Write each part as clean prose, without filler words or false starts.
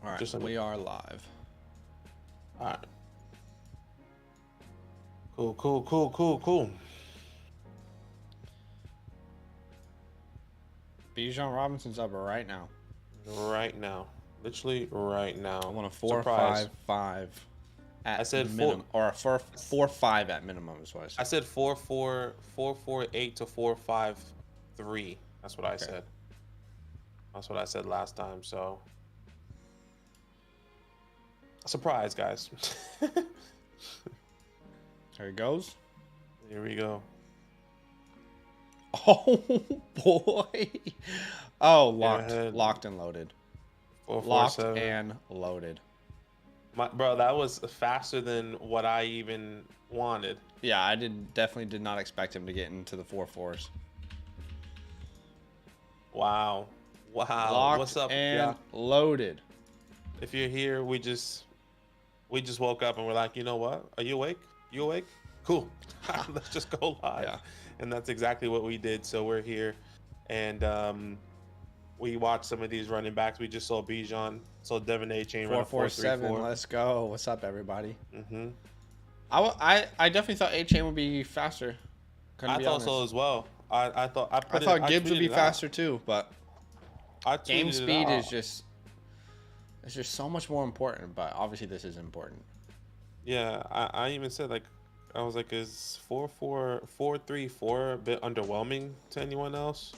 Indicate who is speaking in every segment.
Speaker 1: All right,
Speaker 2: Just
Speaker 1: we are live.
Speaker 2: all right. Cool.
Speaker 1: Bijan Robinson's up right now.
Speaker 2: Right now, literally right
Speaker 1: I
Speaker 2: now.
Speaker 1: want a
Speaker 2: Surprise!
Speaker 1: 4-5-5
Speaker 2: I
Speaker 1: at
Speaker 2: said
Speaker 1: minimum, or a 4-4-5 at minimum is what I
Speaker 2: I
Speaker 1: said.
Speaker 2: said 4-4 4-4-8 to 4-5-3. That's what I
Speaker 1: Okay.
Speaker 2: said. That's what I said last time. So, surprise, guys.
Speaker 1: Here he goes.
Speaker 2: Here we go.
Speaker 1: Oh boy. Oh,
Speaker 2: Go ahead.
Speaker 1: locked and loaded.
Speaker 2: Four four
Speaker 1: Locked
Speaker 2: seven.
Speaker 1: and loaded.
Speaker 2: Bro, that was faster than what I even wanted.
Speaker 1: Yeah, I definitely did not expect him to get into the 4-4s.
Speaker 2: Wow.
Speaker 1: Locked
Speaker 2: What's up?
Speaker 1: and loaded.
Speaker 2: If you're here, we just woke up and we're like, you know what? Are you awake? You awake? Cool. Let's just go live.
Speaker 1: Yeah.
Speaker 2: And that's exactly what we did. So we're here, and we watched some of these running backs. We just saw Bijan, saw Devin A. Chain run a
Speaker 1: 4-4-7. Let's go. What's up, everybody?
Speaker 2: Mm-hmm.
Speaker 1: I definitely thought A-Chain would be faster.
Speaker 2: I thought so as well. I
Speaker 1: thought Gibbs would be
Speaker 2: tweeted it out.
Speaker 1: faster too, but
Speaker 2: I
Speaker 1: game
Speaker 2: tweeted it
Speaker 1: speed
Speaker 2: out.
Speaker 1: is just so much more important. But obviously, this is important.
Speaker 2: Yeah, I even said, like, I was like, is 4-4-4-3-4 a bit underwhelming to anyone else?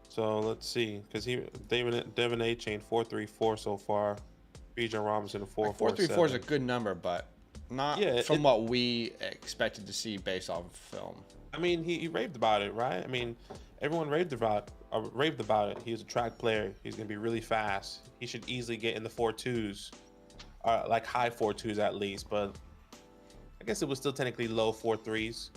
Speaker 2: So let's see, because Devin A. Chain 4-3-4 so far, Bijan Robinson 4-4-7.
Speaker 1: 4-3-4 is a good number, but not from what we expected to see based off of film.
Speaker 2: I mean, he raved about it, right? I mean, everyone raved about it. He's a track player. He's gonna be really fast. He should easily get in the 4.2s, like high 4.2s at least. But I guess it was still technically low 4.3s.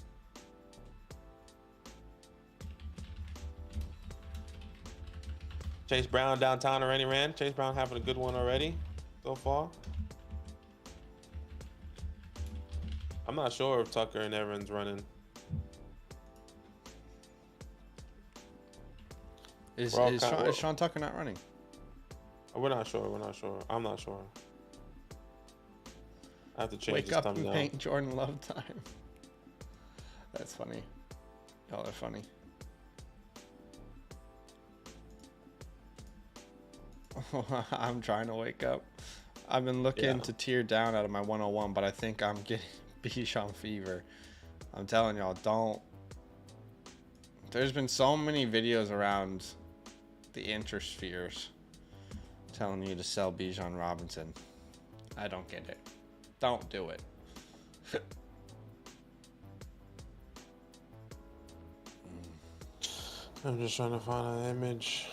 Speaker 2: Chase Brown downtown already ran. Chase Brown having a good one already so far. I'm not sure if Tucker and Evans running.
Speaker 1: Is Sean Tucker not running?
Speaker 2: We're not sure. I'm not sure. I have to change
Speaker 1: Wake
Speaker 2: this
Speaker 1: up and
Speaker 2: thumbnail.
Speaker 1: paint Jordan Love time. That's funny. Y'all are funny. I'm trying to wake up. I've been looking to tear down out of my 101, but I think I'm getting Bijan fever. I'm telling y'all, don't. There's been so many videos around the interspheres telling you to sell Bijan Robinson. I don't get it. Don't do it.
Speaker 2: I'm just trying to find an image.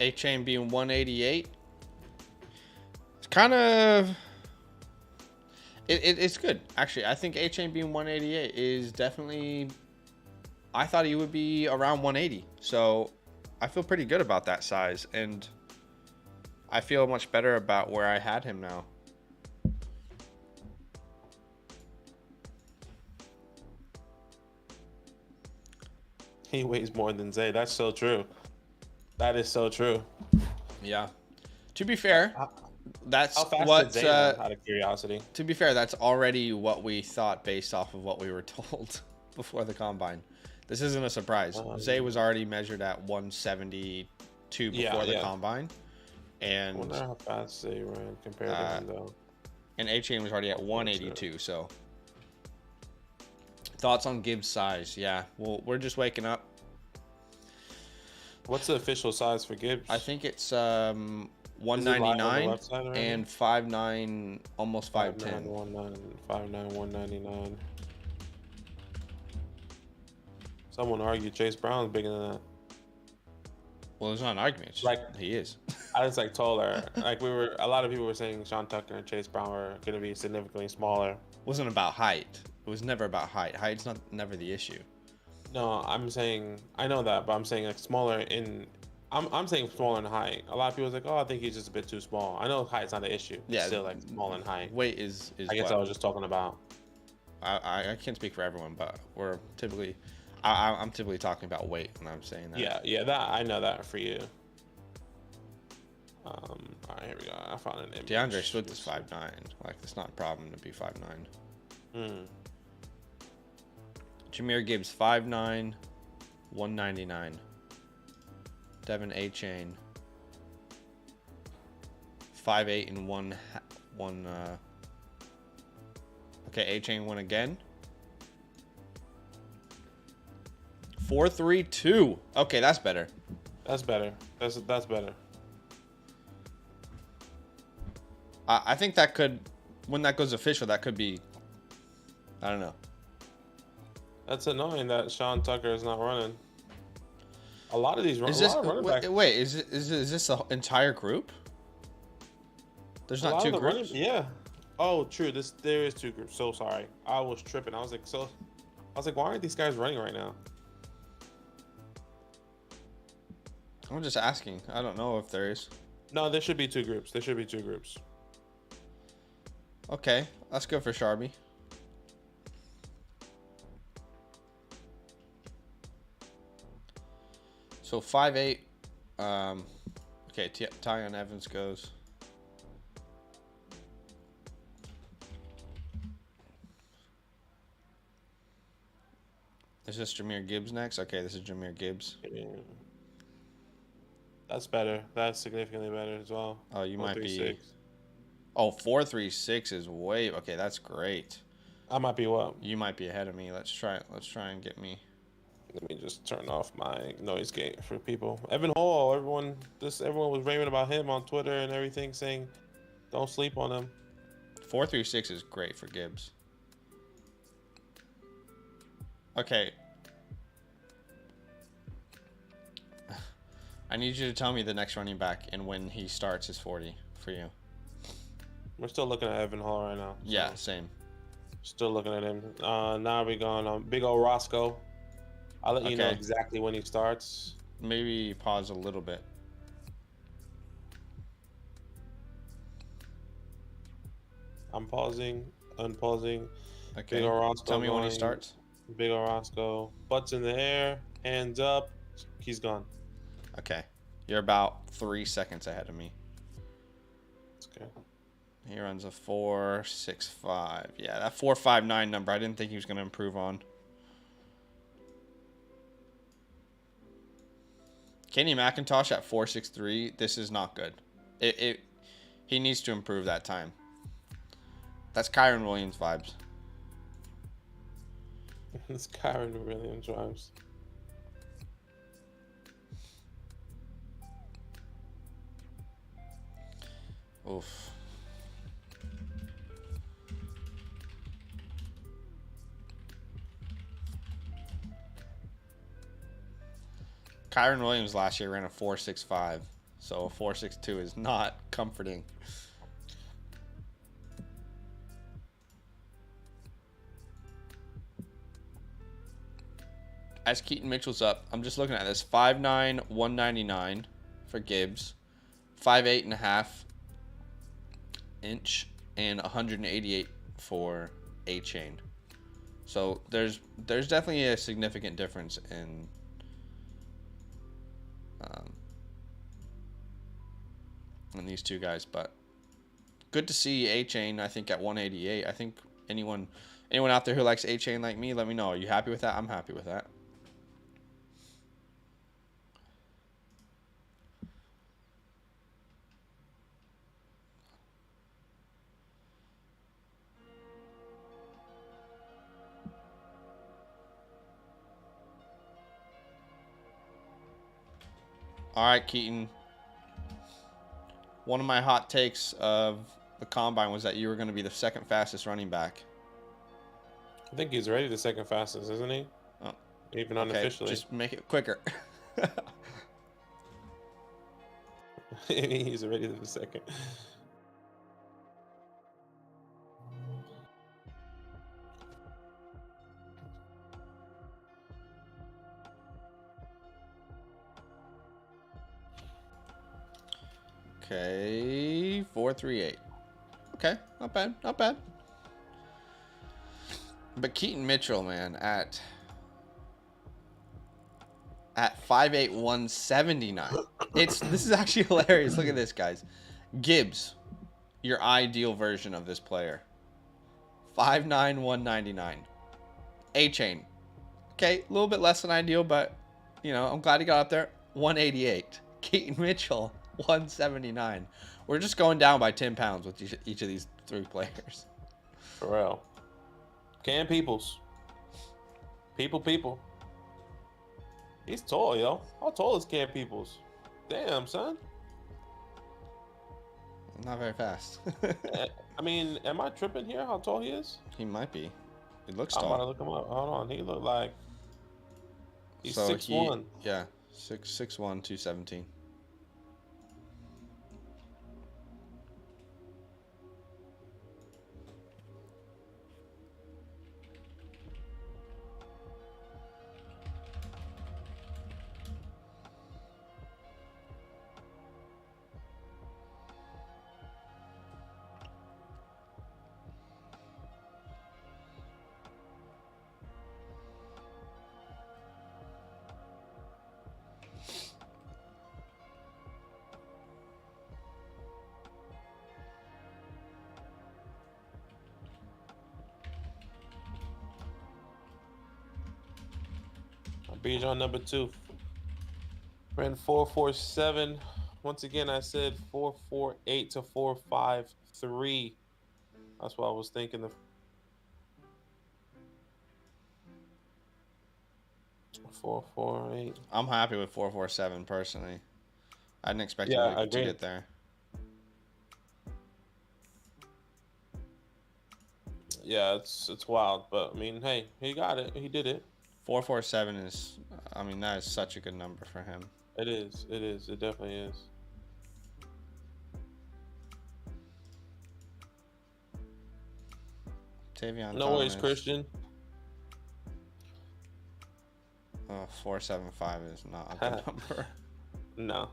Speaker 1: A-Chain being 188. It's kind of... It's good, actually. I think A-Chain being 188 is definitely... I thought he would be around 180. So I feel pretty good about that size. And I feel much better about where I had him now.
Speaker 2: He weighs more than Zay. That's so true. That is so true.
Speaker 1: Yeah. To be fair, that's
Speaker 2: How fast
Speaker 1: what.
Speaker 2: did Zay run, out of curiosity?
Speaker 1: To be fair, that's already what we thought based off of what we were told before the combine. This isn't a surprise. Zay was already measured at 172 before the combine, and
Speaker 2: I wonder how fast Zay ran compared to him though.
Speaker 1: And A-Chain was already at 182. So, thoughts on Gibbs' size? Yeah, well, we're just waking up.
Speaker 2: What's the official size for Gibbs?
Speaker 1: I think it's 199 and 5'9", almost 5'10".
Speaker 2: 5'9", 199. Someone argued Chase Brown's bigger than that.
Speaker 1: Well, there's not an argument. It's just,
Speaker 2: Like,
Speaker 1: he is.
Speaker 2: I was like taller. Like a lot of people were saying Sean Tucker and Chase Brown were going to be significantly smaller.
Speaker 1: It wasn't about height. It was never about height. Height's never the issue.
Speaker 2: No, I'm saying, I know that, but I'm saying like smaller in, I'm saying smaller in height. A lot of people was like, oh, I think he's just a bit too small. I know height's not an issue.
Speaker 1: Yeah.
Speaker 2: Still like small in height.
Speaker 1: Weight is
Speaker 2: I guess I was just talking about.
Speaker 1: I can't speak for everyone, but we're typically, I'm typically talking about weight when I'm saying that.
Speaker 2: Yeah, that I know that for you. All right, here we go. I found an image.
Speaker 1: DeAndre Swift is 5'9". Like, it's not a problem to be 5'9". Jahmyr Gibbs 5'9", 199. Devin Achane 5'8" and one. Okay, Achane won again. 4'3", 2. Okay, that's better.
Speaker 2: That's better. That's better.
Speaker 1: I think that could, when that goes official, that could be, I don't know.
Speaker 2: That's annoying that Sean Tucker is not running. A lot of these running backs.
Speaker 1: Wait, is this the entire group? There's not two groups?
Speaker 2: Yeah. Oh, true. There is two groups. So sorry. I was tripping. I was like, why aren't these guys running right now?
Speaker 1: I'm just asking. I don't know if there is.
Speaker 2: No, there should be two groups. There should be two groups.
Speaker 1: Okay, that's good for Sharby. So 5'8". Okay, Tyon Evans goes. Is this Jahmyr Gibbs next? Okay, this is Jahmyr Gibbs.
Speaker 2: Yeah. That's better. That's significantly better as well.
Speaker 1: Oh, you might be. Oh, 4.36 is way. Okay, that's great.
Speaker 2: I might be what?
Speaker 1: You might be ahead of me. Let's try and get me.
Speaker 2: Let me just turn off my noise gate for people. Evan Hall, everyone was raving about him on Twitter and everything, saying don't sleep on him.
Speaker 1: 4.36 is great for Gibbs. Okay. I need you to tell me the next running back and when he starts his 40 for you.
Speaker 2: We're still looking at Evan Hall right now. So
Speaker 1: yeah, same.
Speaker 2: Still looking at him. Now we're going on Big old Roscoe. I'll let you know exactly when he starts.
Speaker 1: Maybe pause a little bit.
Speaker 2: I'm pausing, unpausing.
Speaker 1: Okay.
Speaker 2: Big old Roscoe.
Speaker 1: Tell me when he starts.
Speaker 2: Big old Roscoe. Butts in the air, hands up. He's gone.
Speaker 1: Okay. You're about 3 seconds ahead of me.
Speaker 2: Okay.
Speaker 1: He runs a 4.65. Yeah, that 4.59 number, I didn't think he was going to improve on. Kenny McIntosh at 4.63. This is not good. He needs to improve that time. That's Kyron Williams vibes.
Speaker 2: It's Kyron Williams vibes.
Speaker 1: Oof. Kyron Williams last year ran a 4.65, so a 4.62 is not comforting. As Keaton Mitchell's up, I'm just looking at this. 5'9", 199 for Gibbs, 5'8.5" and 188 for Achane. So there's definitely a significant difference in these two guys, but good to see Achane. I think at 188. I think anyone out there who likes Achane like me, let me know. Are you happy with that? I'm happy with that. All right, Keaton. One of my hot takes of the combine was that you were going to be the second fastest running back.
Speaker 2: I think he's already the second fastest, isn't he?
Speaker 1: Oh,
Speaker 2: even unofficially.
Speaker 1: Just make it quicker.
Speaker 2: He's already the second.
Speaker 1: Okay, 4.38. Okay, not bad, not bad. But Keaton Mitchell, man, at 5'8", 179. This is actually hilarious. Look at this, guys. Gibbs, your ideal version of this player. 5'9", 199. A-Chain. Okay, a little bit less than ideal, but, you know, I'm glad he got up there. 188. Keaton Mitchell, 179. We're just going down by 10 pounds with each of these three players.
Speaker 2: For real. Cam Peoples. People. He's tall, yo. How tall is Cam Peoples? Damn, son.
Speaker 1: Not very fast.
Speaker 2: I mean, am I tripping here? How tall he is?
Speaker 1: He might be. He looks
Speaker 2: I'm
Speaker 1: tall.
Speaker 2: about to look him up. Hold on. He look like he's
Speaker 1: so
Speaker 2: 6'1".
Speaker 1: Yeah, 6'1", 217.
Speaker 2: Bijan number 2. Ran 4.47. Once again, I said 4.48 to 4.53. That's what I was thinking of. 4.48.
Speaker 1: I'm happy with 4.47 personally. I didn't expect him to get there.
Speaker 2: Yeah, it's wild, but I mean, hey, he got it. He did it.
Speaker 1: 4.47 is, I mean, that is such a good number for him.
Speaker 2: It is. It definitely is.
Speaker 1: Tavion
Speaker 2: No worries, Christian.
Speaker 1: 4.75 is not a good number.
Speaker 2: No.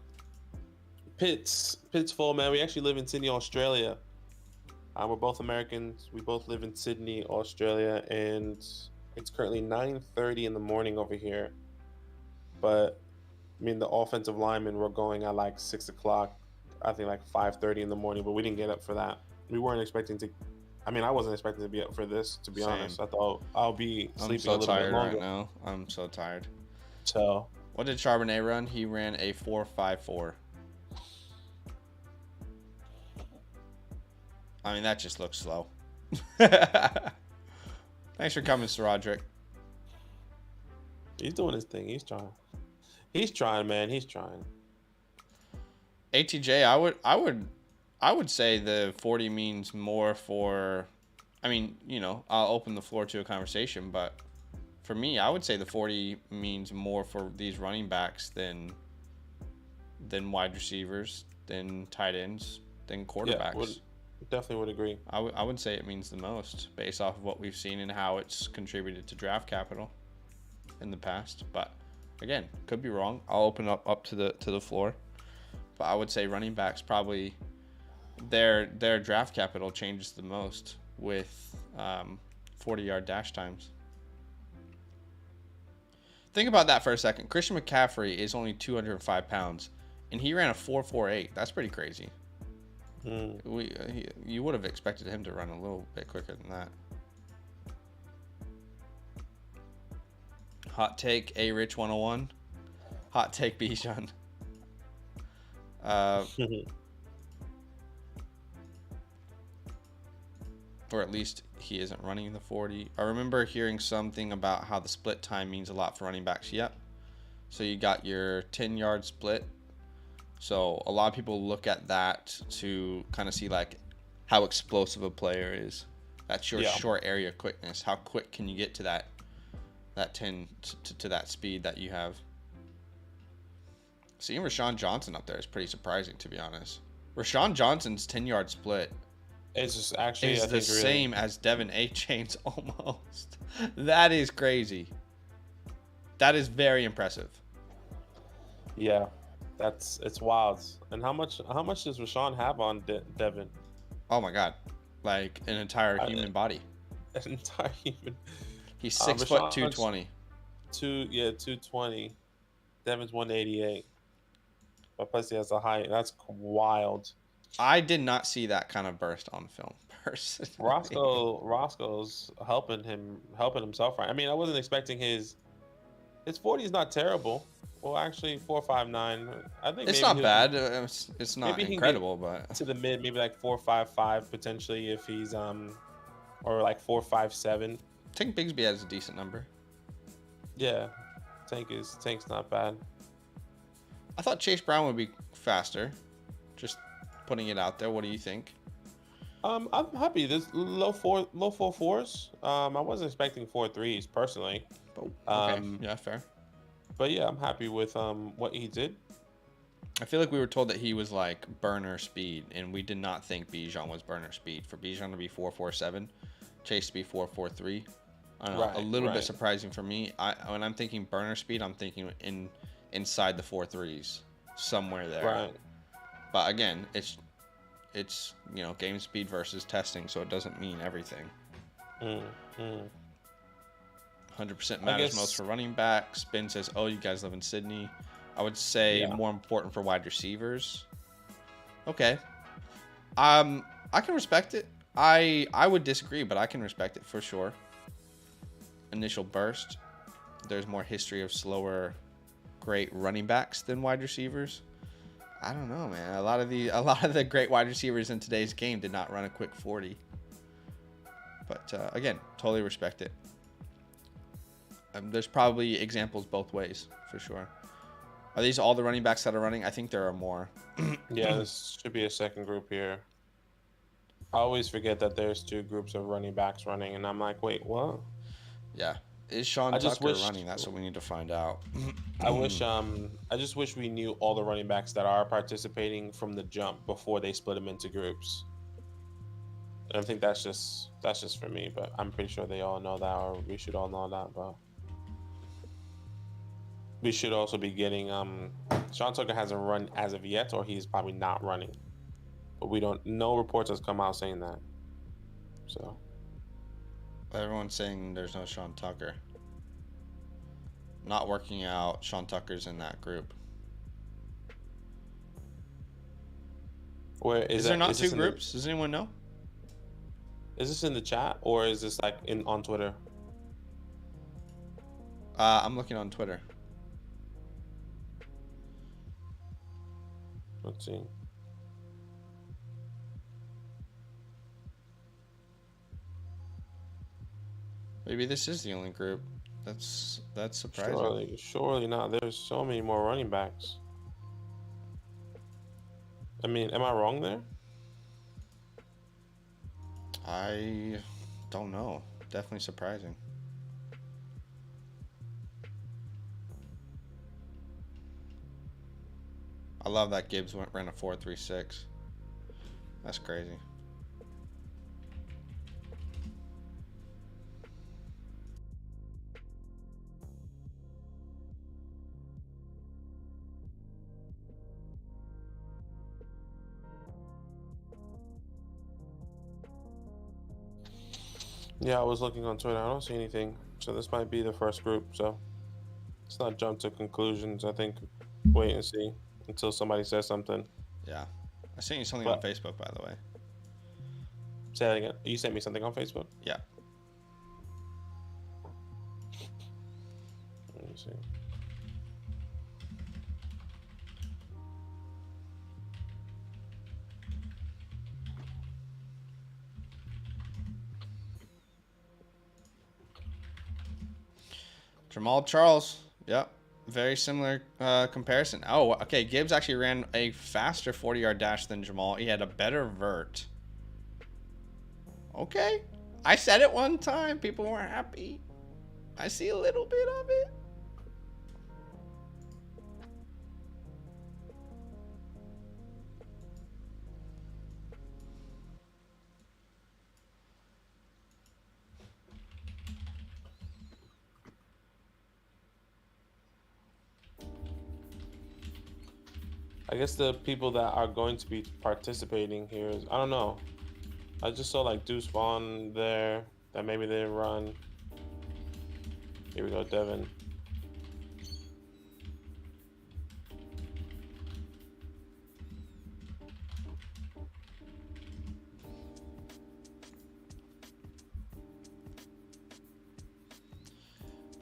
Speaker 2: Pitt's full, man. We actually live in Sydney, Australia. We're both Americans. We both live in Sydney, Australia, and it's currently 9:30 in the morning over here. But I mean, the offensive linemen were going at like 6 o'clock. I think like 5:30 in the morning, but we didn't get up for that. We weren't expecting to. I mean, I wasn't expecting to be up for this, to be honest. I thought I'll be sleeping a little bit longer.
Speaker 1: I'm so tired right now. I'm so tired.
Speaker 2: So,
Speaker 1: what did Charbonnet run? He ran a 4.54. I mean, that just looks slow. Thanks for coming, Sir Roderick.
Speaker 2: He's doing his thing. He's trying. He's trying, man. He's trying.
Speaker 1: ATJ, I would say the 40 means more for. I mean, you know, I'll open the floor to a conversation, but for me, I would say the 40 means more for these running backs than wide receivers, than tight ends, than quarterbacks.
Speaker 2: Yeah, definitely would agree.
Speaker 1: I would say it means the most based off of what we've seen and how it's contributed to draft capital in the past. But again, could be wrong. I'll open up to the floor. But I would say running backs probably their draft capital changes the most with 40-yard dash times. Think about that for a second. Christian McCaffrey is only 205 pounds, and he ran a 4.48. That's pretty crazy. You would have expected him to run a little bit quicker than that. Hot take, A-Rich 101. Hot take, Bijan. Or at least he isn't running the 40. I remember hearing something about how the split time means a lot for running backs. Yep. So you got your 10-yard split. So a lot of people look at that to kind of see like how explosive a player is. That's your short area quickness. How quick can you get to that 10 to that speed that you have? Seeing Rashawn Johnson up there is pretty surprising, to be honest. Rashawn Johnson's 10-yard split
Speaker 2: is just actually
Speaker 1: the same as Devin A-Chain's almost. That is crazy. That is very impressive.
Speaker 2: Yeah. It's wild. And how much does Rashawn have on Devin?
Speaker 1: Oh my God, like an entire human body.
Speaker 2: an entire human.
Speaker 1: He's 6',
Speaker 2: Rashawn's
Speaker 1: 220.
Speaker 2: 220. Devin's 188. But plus he has a height. That's wild.
Speaker 1: I did not see that kind of burst on film, personally.
Speaker 2: Roscoe's helping himself, right? I mean, I wasn't expecting his 40 is not terrible. Well, actually, 4.59. I think
Speaker 1: It's
Speaker 2: maybe
Speaker 1: not bad. It's not
Speaker 2: maybe he can
Speaker 1: incredible, but
Speaker 2: to the mid, maybe like 4.55 potentially if he's or like 4.57.
Speaker 1: I think Bigsby has a decent number.
Speaker 2: Yeah, Tank's not bad.
Speaker 1: I thought Chase Brown would be faster. Just putting it out there. What do you think?
Speaker 2: I'm happy. There's low four fours. I wasn't expecting 4.3s personally.
Speaker 1: But, okay, yeah, fair.
Speaker 2: But yeah, I'm happy with what he did.
Speaker 1: I feel like we were told that he was like burner speed, and we did not think Bijan was burner speed. For Bijan to be 4.47, Chase to be 4.43. I don't know, a little bit surprising for me. When I'm thinking burner speed, I'm thinking inside the 4.3s, somewhere there.
Speaker 2: Right.
Speaker 1: But again, it's game speed versus testing, so it doesn't mean everything. 100% matters most for running back. Spin says, "Oh, you guys live in Sydney." I would say more important for wide receivers. Okay. I can respect it. I would disagree, but I can respect it for sure. Initial burst. There's more history of slower, great running backs than wide receivers. I don't know, man. A lot of the great wide receivers in today's game did not run a quick 40. But again, totally respect it. There's probably examples both ways for sure. Are these all the running backs that are running? I think there are more.
Speaker 2: Yeah, this should be a second group here. I always forget that there's two groups of running backs running, and I'm like, wait, what?
Speaker 1: Yeah. Is Sean Tucker running? That's what we need to find out.
Speaker 2: I just wish we knew all the running backs that are participating from the jump before they split them into groups. And I think that's just for me, but I'm pretty sure they all know that, or we should all know that. But we should also be getting Sean Tucker hasn't run as of yet, or he's probably not running. But we don't. No reports has come out saying that. So
Speaker 1: everyone's saying there's no Sean Tucker. Not working out. Sean Tucker's in that group.
Speaker 2: Where
Speaker 1: is there not two groups? Does anyone know?
Speaker 2: Is this in the chat or is this like on Twitter?
Speaker 1: I'm looking on Twitter.
Speaker 2: Let's see.
Speaker 1: Maybe this is the only group. That's surprising.
Speaker 2: Surely not. There's so many more running backs. I mean, am I wrong there?
Speaker 1: I don't know. Definitely surprising. I love that Gibbs ran a 4.36. That's crazy.
Speaker 2: Yeah, I was looking on Twitter. I don't see anything. So this might be the first group. So let's not jump to conclusions. I think wait and see until somebody says something.
Speaker 1: Yeah. I sent you something on Facebook, by the way.
Speaker 2: Say that again. You sent me something on Facebook?
Speaker 1: Yeah.
Speaker 2: Let me see.
Speaker 1: Jamal Charles. Yep. Very similar comparison. Oh, okay. Gibbs actually ran a faster 40-yard dash than Jamal. He had a better vert. Okay. I said it one time. People weren't happy. I see a little bit of it.
Speaker 2: I guess the people that are going to be participating here is, I don't know. I just saw like Deuce Vaughn there. that maybe they didn't run. Here we go, Devin.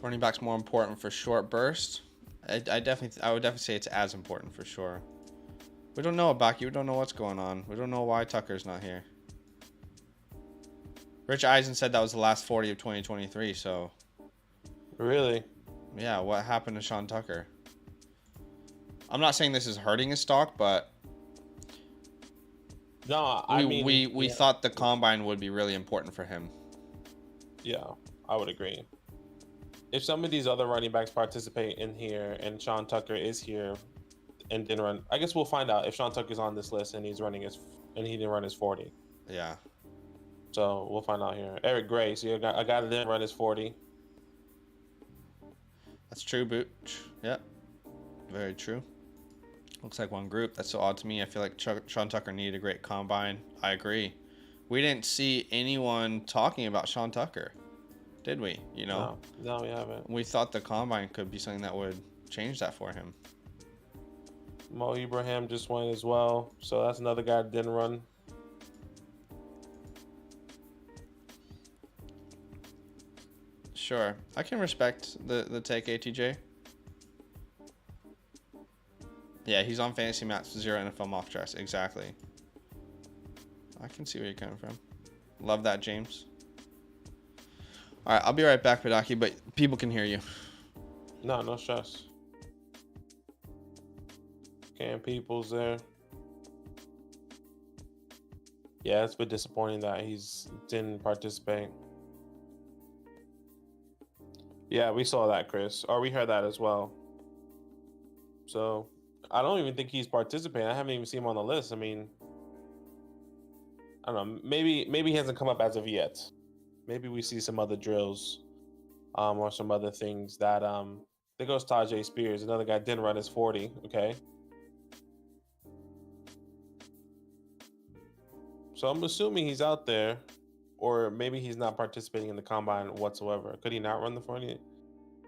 Speaker 1: Running back's more important for short burst. I would definitely say it's as important for sure. We don't know about you. We don't know what's going on. We don't know why Tucker's not here. Rich Eisen said that was the last 40 of 2023. So.
Speaker 2: Really?
Speaker 1: Yeah. What happened to Sean Tucker? I'm not saying this is hurting his stock, but.
Speaker 2: No,
Speaker 1: we thought the combine would be really important for him.
Speaker 2: Yeah, I would agree. If some of these other running backs participate in here and Sean Tucker is here and didn't run, I guess we'll find out if Sean Tucker's on this list and he didn't run his 40.
Speaker 1: Yeah.
Speaker 2: So we'll find out here. Eric Gray, so a guy that didn't run his 40.
Speaker 1: That's true, Booch. Yep. Very true. Looks like one group. That's so odd to me. I feel like Sean Tucker needed a great combine. I agree. We didn't see anyone talking about Sean Tucker, did we? You know?
Speaker 2: No, we haven't.
Speaker 1: We thought the combine could be something that would change that for him.
Speaker 2: Mo Ibrahim just went as well. So that's another guy that didn't run.
Speaker 1: Sure. I can respect the take, ATJ. Yeah, he's on Fantasy Maps, 0 NFL mock drafts. Exactly. I can see where you're coming from. Love that, James. All right, I'll be right back, Badake, but people can hear you.
Speaker 2: No stress. Cam Peoples there. Yeah, it's been disappointing that he's didn't participate. Yeah, we saw that, Chris. Or we heard that as well. So I don't even think he's participating. I haven't even seen him on the list. I mean, I don't know. Maybe he hasn't come up as of yet. Maybe we see some other drills, or some other things that there goes Tajay Spears. Another guy didn't run his 40. Okay. So I'm assuming he's out there, or maybe he's not participating in the combine whatsoever. Could he not run the 40?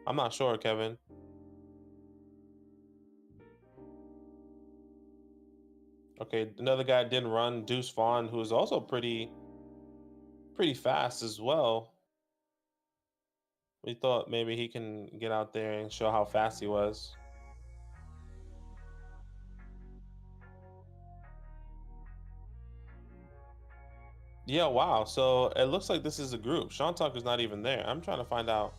Speaker 2: I'm not sure, Kevin. Okay, another guy didn't run, Deuce Vaughn, who is also pretty fast as well. We thought maybe he can get out there and show how fast he was. Yeah, wow. So it looks like this is a group. Sean Tucker's not even there. I'm trying to find out.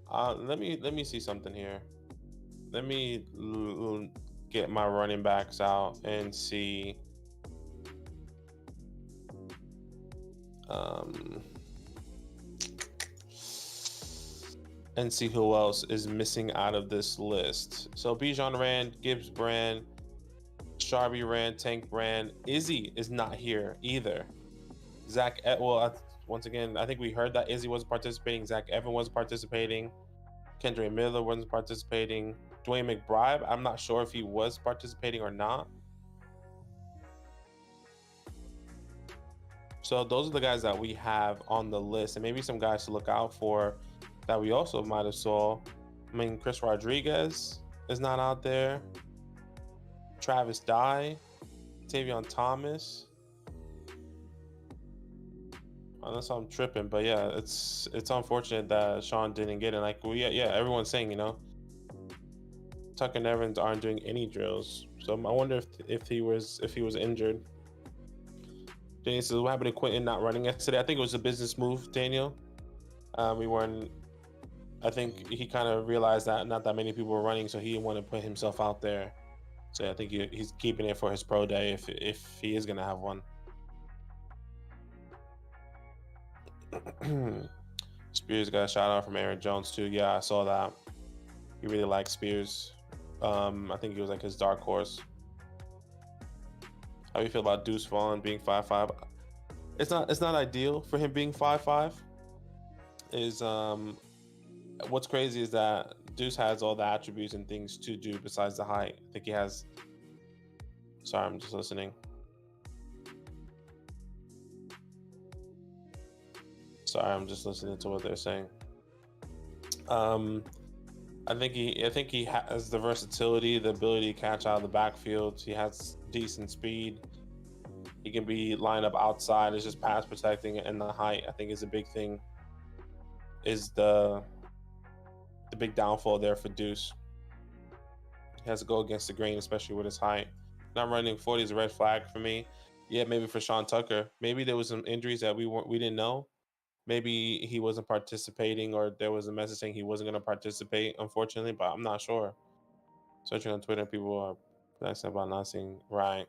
Speaker 2: Let me see something here. Let me get my running backs out and see. And see who else is missing out of this list. So Bijan ran, Gibbs ran, Sharby ran, Tank ran. Izzy is not here either. Once again, I think we heard that Izzy wasn't participating. Zach Evans wasn't participating. Kendra Miller wasn't participating. Dwayne McBride, I'm not sure if he was participating or not. So those are the guys that we have on the list, and maybe some guys to look out for that we also might have saw. I mean, Chris Rodriguez is not out there. Travis Dye, Tavion Thomas. Unless I'm tripping, but yeah, it's unfortunate that Sean didn't get it. Like everyone's saying, Tucker and Evans aren't doing any drills. So I wonder if he was injured. Daniel says, what happened to Quentin not running yesterday? I think it was a business move, Daniel. I think he kind of realized that not that many people were running, so he didn't want to put himself out there. So I think he's keeping it for his pro day if he is gonna have one. Spears got a shout out from Aaron Jones too. Yeah, I saw that. He really likes Spears. I think he was like his dark horse. How do you feel about Deuce Vaughn being 5'5"? It's not ideal for him being 5'5". What's crazy is that Deuce has all the attributes and things to do besides the height. I think he has. Sorry, I'm just listening. Sorry, I'm just listening to what they're saying. I think he has the versatility, the ability to catch out of the backfield. He has decent speed. He can be lined up outside. It's just pass protecting, and the height, I think, is a big thing. Is the big downfall there for Deuce. He has to go against the grain, especially with his height. Not running 40 is a red flag for me. Yeah, maybe for Sean Tucker. Maybe there was some injuries that we didn't know. Maybe he wasn't participating, or there was a message saying he wasn't going to participate, unfortunately, but I'm not sure. Searching on Twitter, people are asking about not seeing right.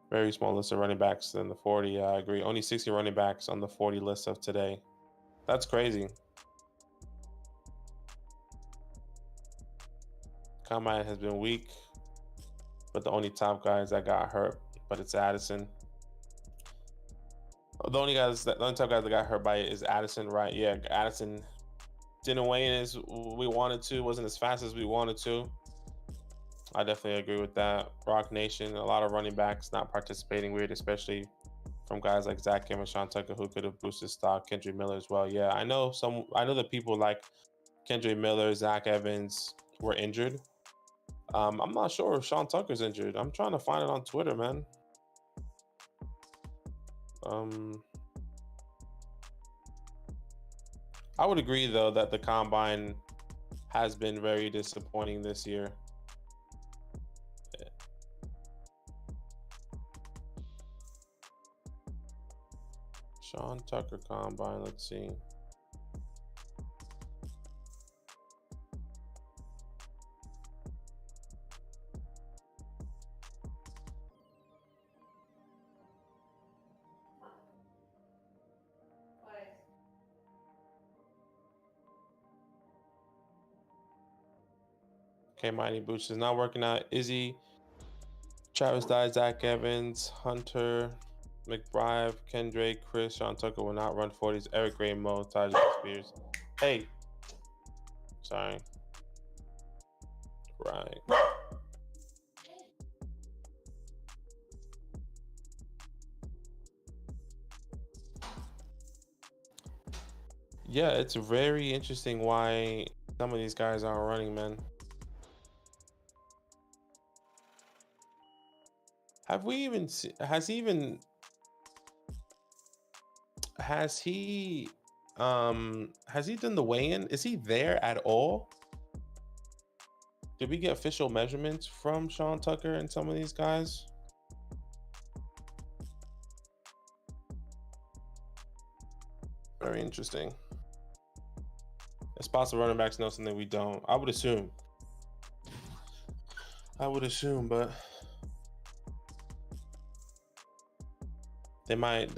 Speaker 2: Very small list of running backs than the 40. Yeah, I agree. Only 60 running backs on the 40 list of today. That's crazy. Combine has been weak, but the only top guys that got hurt, but it's Addison. The only top guys that got hurt by it is Addison, right? Yeah, Addison didn't weigh in as we wanted to, wasn't as fast as we wanted to. I definitely agree with that. Rock Nation, a lot of running backs not participating weird, especially from guys like Zach Kim and Sean Tucker, who could have boosted stock. Kendrick Miller as well. Yeah, I know that people like Kendrick Miller, Zach Evans were injured. I'm not sure if Sean Tucker's injured. I'm trying to find it on Twitter, man. I would agree, though, that the combine has been very disappointing this year. Sean Tucker combine, let's see. Okay, Mighty Boots is not working out. Izzy, Travis Dye, Zach Evans, Hunter, McBride, Kendrick, Chris, Sean Tucker will not run 40s. Eric Gray, Mo, Tajik Spears. Hey. Sorry. Right. Yeah, it's very interesting why some of these guys aren't running, man. Have we even has he done the weigh-in? Is he there at all? Did we get official measurements from Sean Tucker and some of these guys? Very interesting. It's possible running backs know something we don't. I would assume, but they might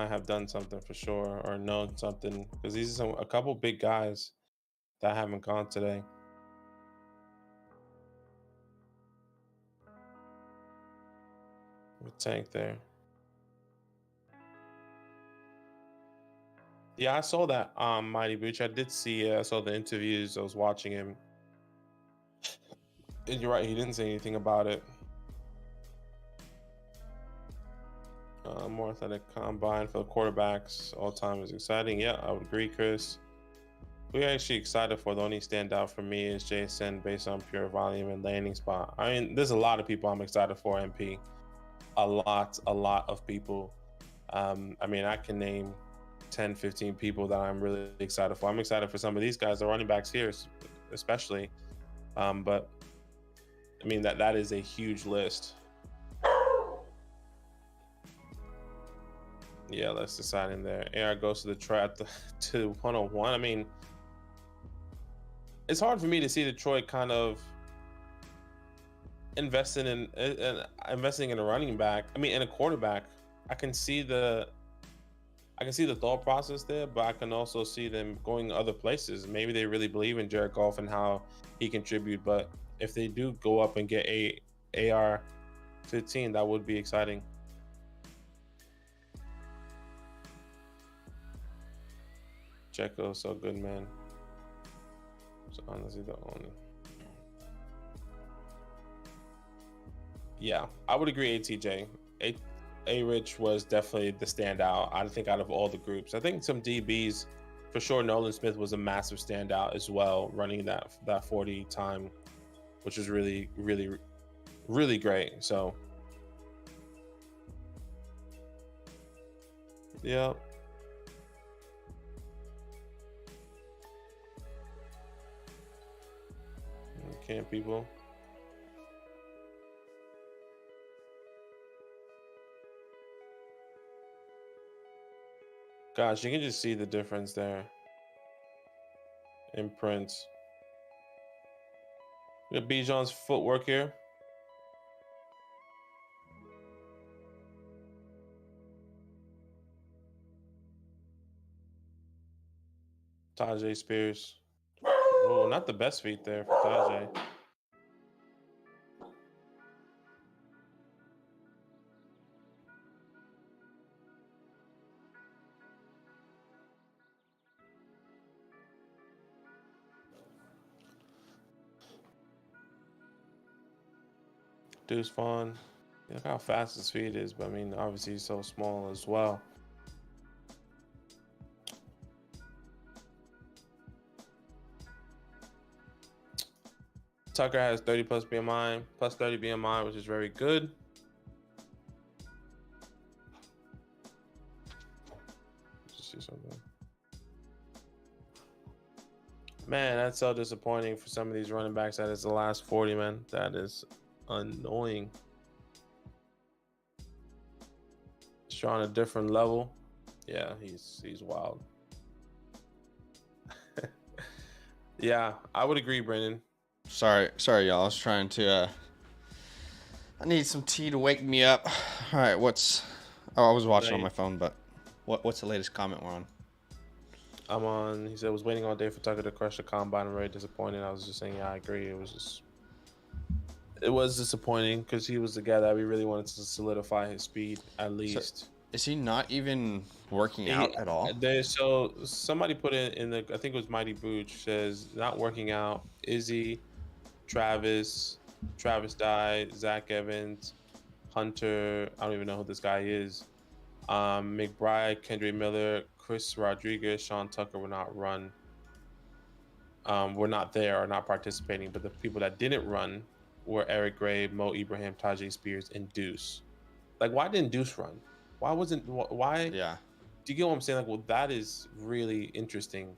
Speaker 2: have done something for sure, or known something, because these are a couple big guys that haven't gone today. With Tank there. Yeah, I saw that Mighty Booch. I did see I saw the interviews. I was watching him. And you're right, he didn't say anything about it. More athletic combine for the quarterbacks all time is exciting. Yeah, I would agree, Chris. We're actually excited for. The only standout for me is Jason, based on pure volume and landing spot. I mean, there's a lot of people I'm excited for, MP. A lot of people. I mean, I can name 10, 15 people that I'm really excited for. I'm excited for some of these guys, the running backs here, especially. But I mean, that is a huge list. Yeah, let's decide in there. AR goes to Detroit to 101. I mean, it's hard for me to see Detroit kind of investing in a running back. I mean, in a quarterback. I can see the thought process there, but I can also see them going other places. Maybe they really believe in Jared Goff and how he contribute. But if they do go up and get a AR-15, that would be exciting. Checo, so good, man. So honestly, the only. Yeah, I would agree. ATJ, A-Rich was definitely the standout. I think out of all the groups, I think some DBs for sure. Nolan Smith was a massive standout as well, running that 40 time, which was really, really, really great. So, yeah. Can't people. Gosh, you can just see the difference there in prints. We got Bijan's footwork here. Tajay Spears. Oh, not the best feet there for Tajay. Deuce Vaughn. Look how fast his feet is, but I mean, obviously he's so small as well. Tucker has 30 plus BMI, plus 30 BMI, which is very good. Let's see something. Man, that's so disappointing for some of these running backs. That is the last 40, man. That is annoying. He's on a different level. Yeah, he's wild. Yeah, I would agree, Brendan.
Speaker 1: Sorry, y'all. I was trying to. I need some tea to wake me up. All right, I was watching on my phone, but what's the latest comment we're on?
Speaker 2: I'm on. He said, was waiting all day for Tucker to crush the combine. I'm very disappointed. I was just saying, yeah, I agree. It was disappointing because he was the guy that we really wanted to solidify his speed at least.
Speaker 1: So, is he not even working out at all?
Speaker 2: So somebody put in the, I think it was Mighty Booch, says not working out. Izzy, Travis Dye, Zach Evans, Hunter. I don't even know who this guy is. McBride, Kendra Miller, Chris Rodriguez, Sean Tucker will not run. We're not there or not participating, but the people that didn't run were Eric Gray, Mo Ibrahim, Tajay Spears, and Deuce. Like, why didn't Deuce run? Why?
Speaker 1: Yeah.
Speaker 2: Do you get what I'm saying? Like, well, that is really interesting.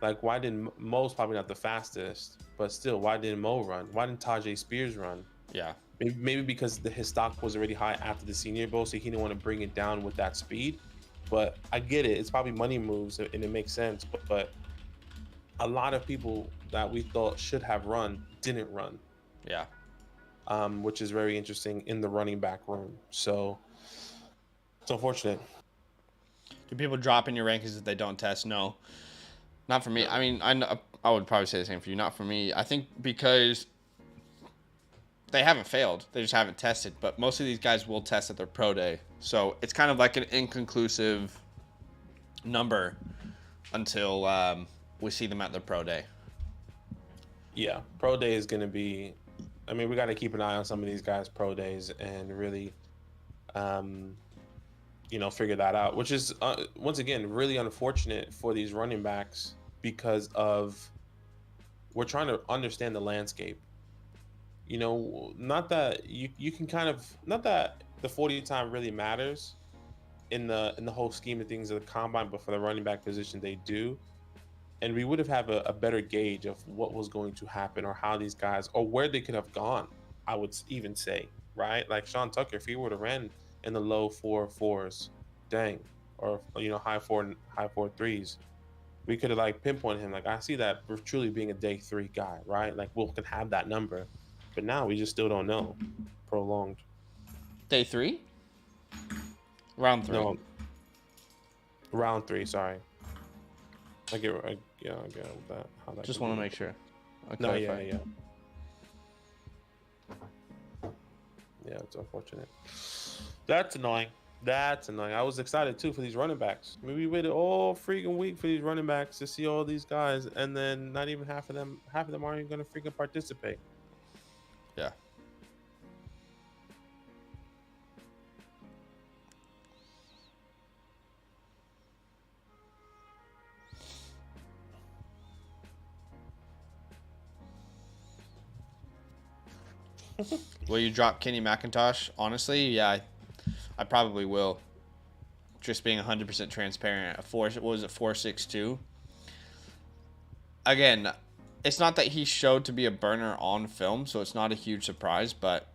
Speaker 2: Like, why didn't Mo's probably not the fastest, but still, why didn't Mo run? Why didn't Tajay Spears run?
Speaker 1: Yeah.
Speaker 2: Maybe because his stock was already high after the Senior Bowl, so he didn't want to bring it down with that speed. But I get it. It's probably money moves, and it makes sense. But a lot of people that we thought should have run didn't run.
Speaker 1: Yeah.
Speaker 2: Which is very interesting in the running back room. So it's unfortunate.
Speaker 1: Do people drop in your rankings if they don't test? No. Not for me. No. I mean, I would probably say the same for you. Not for me. I think because they haven't failed. They just haven't tested. But most of these guys will test at their pro day. So it's kind of like an inconclusive number until we see them at their pro day.
Speaker 2: Yeah, pro day is going to be, I mean, we got to keep an eye on some of these guys' pro days and really, figure that out, which is, once again, really unfortunate for these running backs because we're trying to understand the landscape. Not that you can kind of, not that the 40 time really matters in the whole scheme of things of the combine, but for the running back position, they do. And we would have had a better gauge of what was going to happen or how these guys, or where they could have gone, I would even say, right? Like Sean Tucker, if he would have ran in the low 4.4s, dang, or, high 4.3s, we could have like pinpointed him. Like, I see that we're truly being a day 3 guy, right? Like, we could have that number. But now we just still don't know. Prolonged.
Speaker 1: Day 3? Round 3.
Speaker 2: No. Round 3, sorry. I get with that. How that
Speaker 1: just want to make sure.
Speaker 2: No, yeah. Yeah, it's unfortunate. That's annoying. I was excited too for these running backs. I mean, we waited all freaking week for these running backs to see all these guys, and then not even half of them aren't even going to freaking participate.
Speaker 1: Yeah. Will you drop Kenny McIntosh? Honestly, yeah, I probably will. Just being 100% transparent. What was it, 4.62? Again, it's not that he showed to be a burner on film, so it's not a huge surprise, but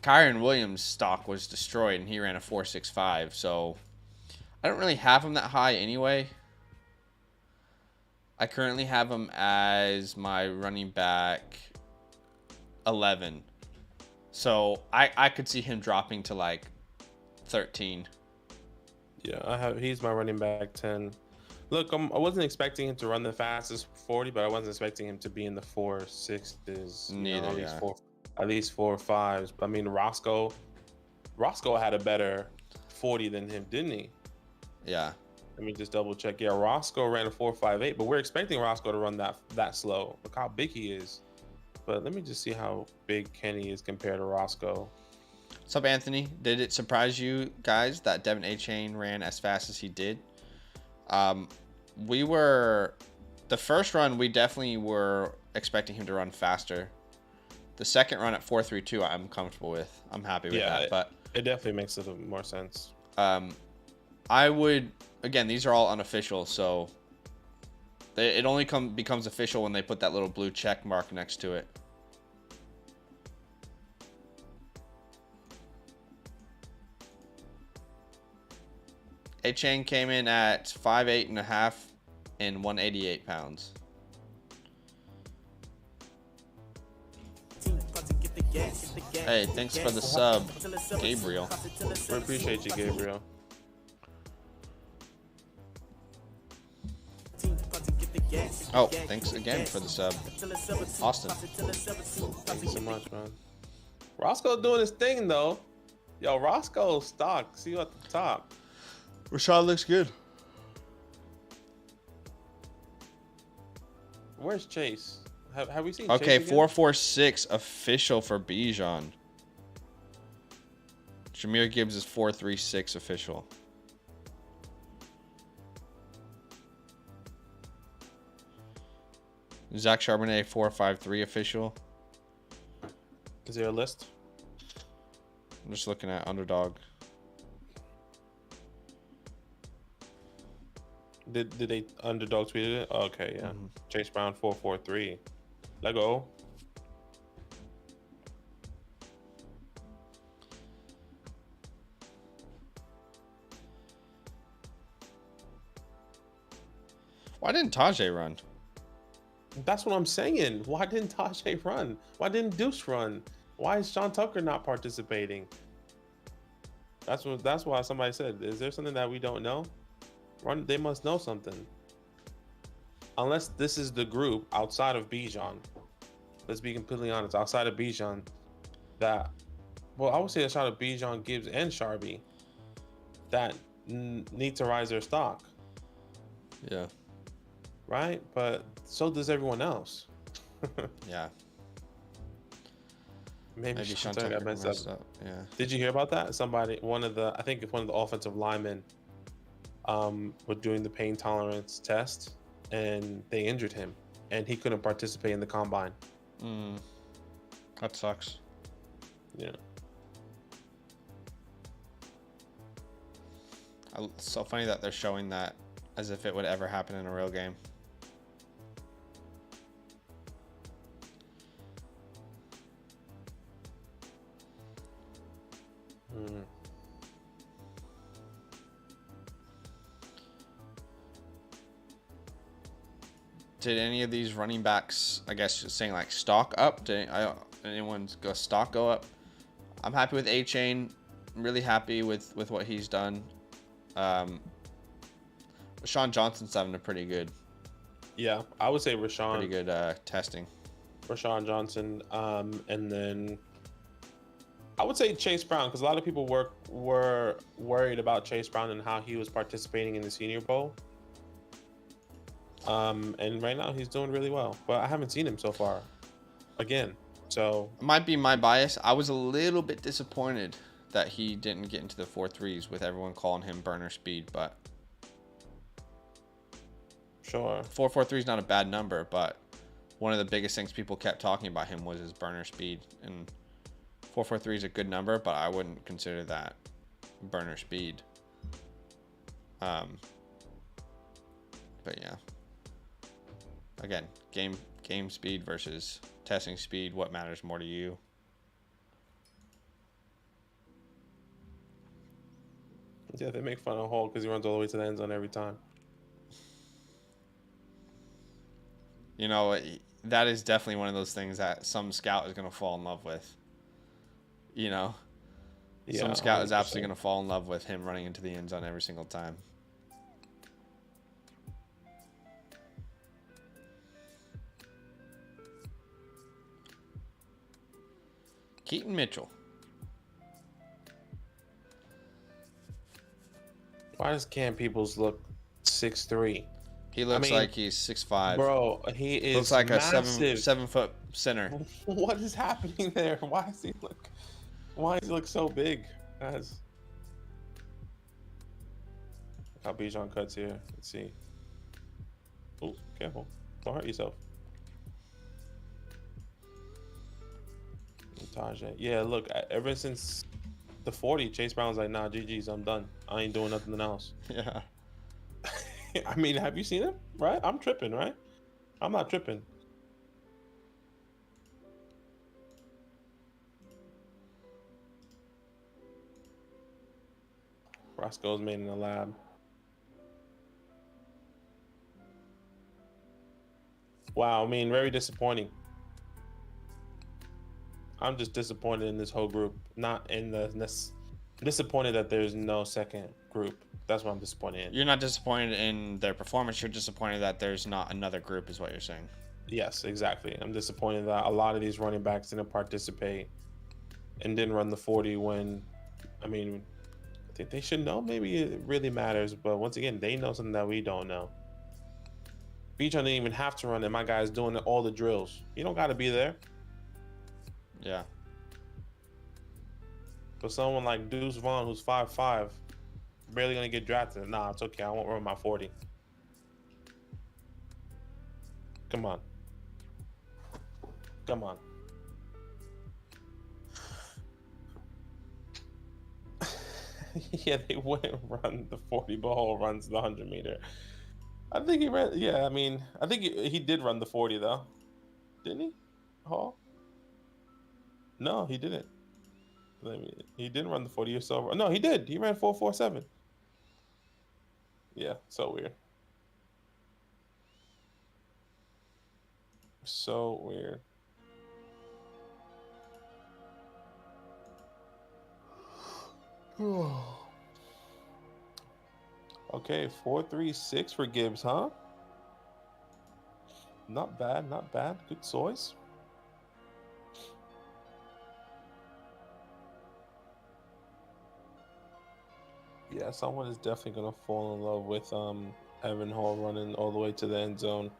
Speaker 1: Kyron Williams' stock was destroyed, and he ran a 4.65, so I don't really have him that high anyway. I currently have him as my running back 11. So I could see him dropping to like 13.
Speaker 2: Yeah, he's my running back 10. Look, I wasn't expecting him to run the fastest 40, but I wasn't expecting him to be in the 4.6s.
Speaker 1: Neither,
Speaker 2: at least 4.5s. But I mean, Roscoe had a better 40 than him, didn't he?
Speaker 1: Yeah.
Speaker 2: Let me just double check. Yeah, Roscoe ran a 4.58, but we're expecting Roscoe to run that slow. Look how big he is. But let me just see how big Kenny is compared to Roscoe.
Speaker 1: What's up, Anthony? Did it surprise you guys that Devin A-Chain ran as fast as he did? The first run, we definitely were expecting him to run faster. The second run at 4.32, I'm comfortable with. I'm happy with that. But
Speaker 2: it definitely makes a little more sense.
Speaker 1: I would, again, these are all unofficial, so it only becomes official when they put that little blue check mark next to it. A-Chain came in at 5'8.5" and 188 pounds. Hey, thanks for the sub, Gabriel.
Speaker 2: We appreciate you, Gabriel.
Speaker 1: Oh, thanks again for the sub, Austin.
Speaker 2: Thank you so much, man. Roscoe doing his thing, though. Yo, Roscoe's stock. See you at the top.
Speaker 1: Rashad looks good.
Speaker 2: Where's Chase? Have we seen
Speaker 1: Okay,
Speaker 2: Chase
Speaker 1: 4.46 official for Bijan. Jahmyr Gibbs is 4.36 official. Zach Charbonnet 4.53 official.
Speaker 2: Is there a list?
Speaker 1: I'm just looking at Underdog.
Speaker 2: Did they Underdog tweeted it? Okay, yeah. Chase Brown 4.43. Let go.
Speaker 1: Why didn't Tajay run?
Speaker 2: That's what I'm saying. Why didn't Tajay run? Why didn't Deuce run? Why is Sean Tucker not participating? That's why somebody said, is there something that we don't know? They must know something. Unless this is the group outside of Bijan. Let's be completely honest. Outside of Bijan, I would say outside of Bijan, Gibbs, and Sharby, that need to rise their stock.
Speaker 1: Yeah.
Speaker 2: Right? But so does everyone else.
Speaker 1: Yeah.
Speaker 2: Maybe
Speaker 1: Sean
Speaker 2: Tucker
Speaker 1: Tucker
Speaker 2: got messed up.
Speaker 1: Yeah.
Speaker 2: Did you hear about that? I think one of the offensive linemen were doing the pain tolerance test, and they injured him, and he couldn't participate in the combine.
Speaker 1: That sucks.
Speaker 2: Yeah.
Speaker 1: It's so funny that they're showing that as if it would ever happen in a real game. Did any of these running backs, I guess, just saying like stock up? Did anyone's stock go up? I'm happy with A-Chain. I'm really happy with what he's done. Rashawn Johnson's having a pretty good.
Speaker 2: Yeah, I would say Rashawn.
Speaker 1: Pretty good testing.
Speaker 2: Rashawn Johnson, and then I would say Chase Brown, because a lot of people were worried about Chase Brown and how he was participating in the Senior Bowl. And right now he's doing really well, but I haven't seen him so far. Again, so
Speaker 1: it might be my bias. I was a little bit disappointed that he didn't get into the 4.3s with everyone calling him burner speed, but
Speaker 2: sure,
Speaker 1: 4.43 is not a bad number, but one of the biggest things people kept talking about him was his burner speed. And 4.43 is a good number, but I wouldn't consider that burner speed. But yeah. Again, game speed versus testing speed. What matters more to you?
Speaker 2: Yeah, they make fun of Hall because he runs all the way to the end zone every time.
Speaker 1: You know, that is definitely one of those things that some scout is going to fall in love with. You know,
Speaker 2: Yeah,
Speaker 1: some scout
Speaker 2: 100%.
Speaker 1: is absolutely going to fall in love with him running into the end zone every single time. Keaton Mitchell.
Speaker 2: Why does Cam Peoples look 6'3"?
Speaker 1: He looks like he's 6'5".
Speaker 2: Bro, he is
Speaker 1: looks like
Speaker 2: massive.
Speaker 1: a 7-foot center.
Speaker 2: What is happening there? Why does he look so big? Guys. Look how Bijan cuts here. Let's see. Oh, careful. Don't hurt yourself. Tajay. Yeah, look, ever since the 40, Chase Brown's like, nah, GG's, I'm done. I ain't doing nothing else.
Speaker 1: Yeah.
Speaker 2: I mean, have you seen him? Right? I'm tripping, right? I'm not tripping. Roscoe's made in the lab. Wow, I mean, very disappointing. I'm just disappointed in this whole group. Not in this. Disappointed that there's no second group. That's what I'm disappointed in.
Speaker 1: You're not disappointed in their performance. You're disappointed that there's not another group, is what you're saying.
Speaker 2: Yes, exactly. I'm disappointed that a lot of these running backs didn't participate and didn't run the 40 when, I mean, I think they should know. Maybe it really matters, but once again, they know something that we don't know. Bijan didn't even have to run it. My guy's doing all the drills. You don't got to be there.
Speaker 1: Yeah.
Speaker 2: But someone like Deuce Vaughn, who's 5'5", barely going to get drafted. Nah, it's okay. I won't run my 40. Come on. Come on. Yeah, they wouldn't run the 40, but Hall runs the 100-meter. I think he ran. Yeah, I mean, I think he did run the 40, though. Didn't he? Hall? No, he didn't. He didn't run the 40 or so. No, he did. He ran 4.47. Yeah, so weird. So weird. Okay, 4.36 for Gibbs, huh? Not bad, not bad. Good choice. Yeah, someone is definitely gonna fall in love with Evan Hall running all the way to the end zone.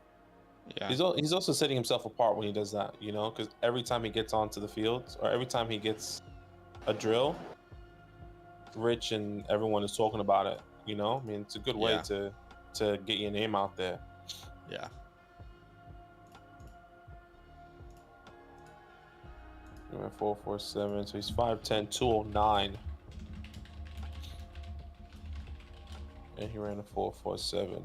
Speaker 1: Yeah.
Speaker 2: He's also setting himself apart when he does that, you know, because every time he gets onto the field or every time he gets a drill, Rich and everyone is talking about it. You know, I mean, it's a good way to get your name out there.
Speaker 1: Yeah.
Speaker 2: He ran 4.47, so he's 5'10", 209. And he ran a 4.47.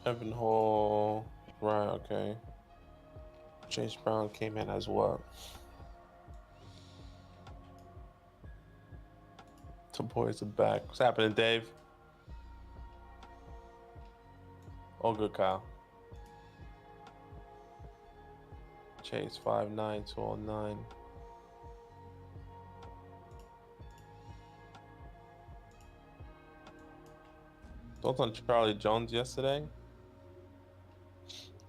Speaker 2: Evan Hall, right, okay. Chase Brown came in as well. The boys are back. What's happening, Dave? All good, Kyle. Chase 5'9", 209. Thoughts on Charlie Jones yesterday?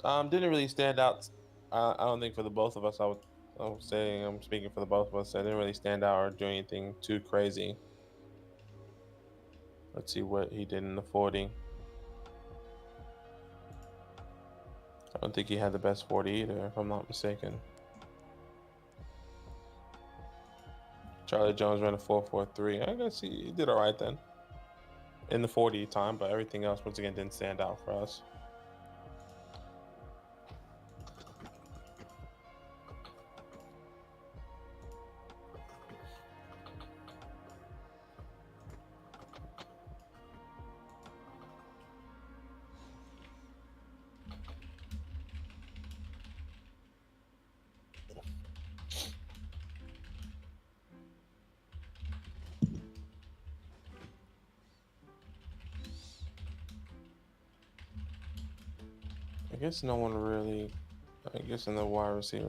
Speaker 2: Didn't really stand out. I don't think for the both of us. I would say I'm speaking for the both of us. I didn't really stand out or do anything too crazy. Let's see what he did in the 40. I don't think he had the best 40 either, if I'm not mistaken. Charlie Jones ran a 4.43. I guess he did all right then in the 40 time, but everything else once again didn't stand out for us. I guess no one really. I guess in the wide receiver.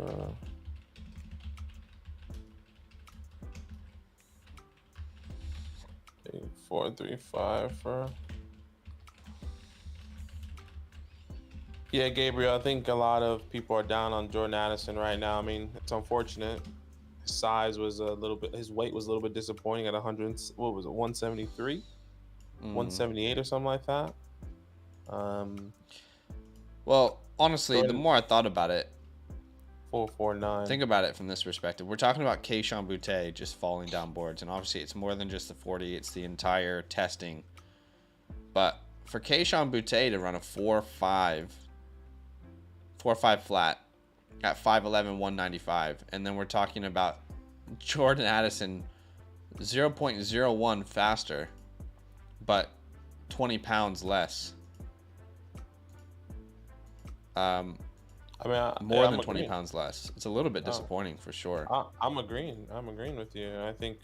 Speaker 2: 4.35 for. Yeah, Gabriel. I think a lot of people are down on Jordan Addison right now. I mean, it's unfortunate. His size was a little bit. His weight was a little bit disappointing at 100. What was it? 173, 178 or something like that.
Speaker 1: Well, honestly,
Speaker 2: Jordan,
Speaker 1: the more I thought about it,
Speaker 2: 4.49.
Speaker 1: think about it from this perspective. We're talking about Kayshon Boutte just falling down boards, and obviously it's more than just the 40, it's the entire testing. But for Kayshon Boutte to run a 4.5 flat at 5'11", 195, and then we're talking about Jordan Addison 0.01 faster, but 20 pounds less. More than 20 pounds less. It's a little bit disappointing for sure.
Speaker 2: I'm agreeing with you. I think,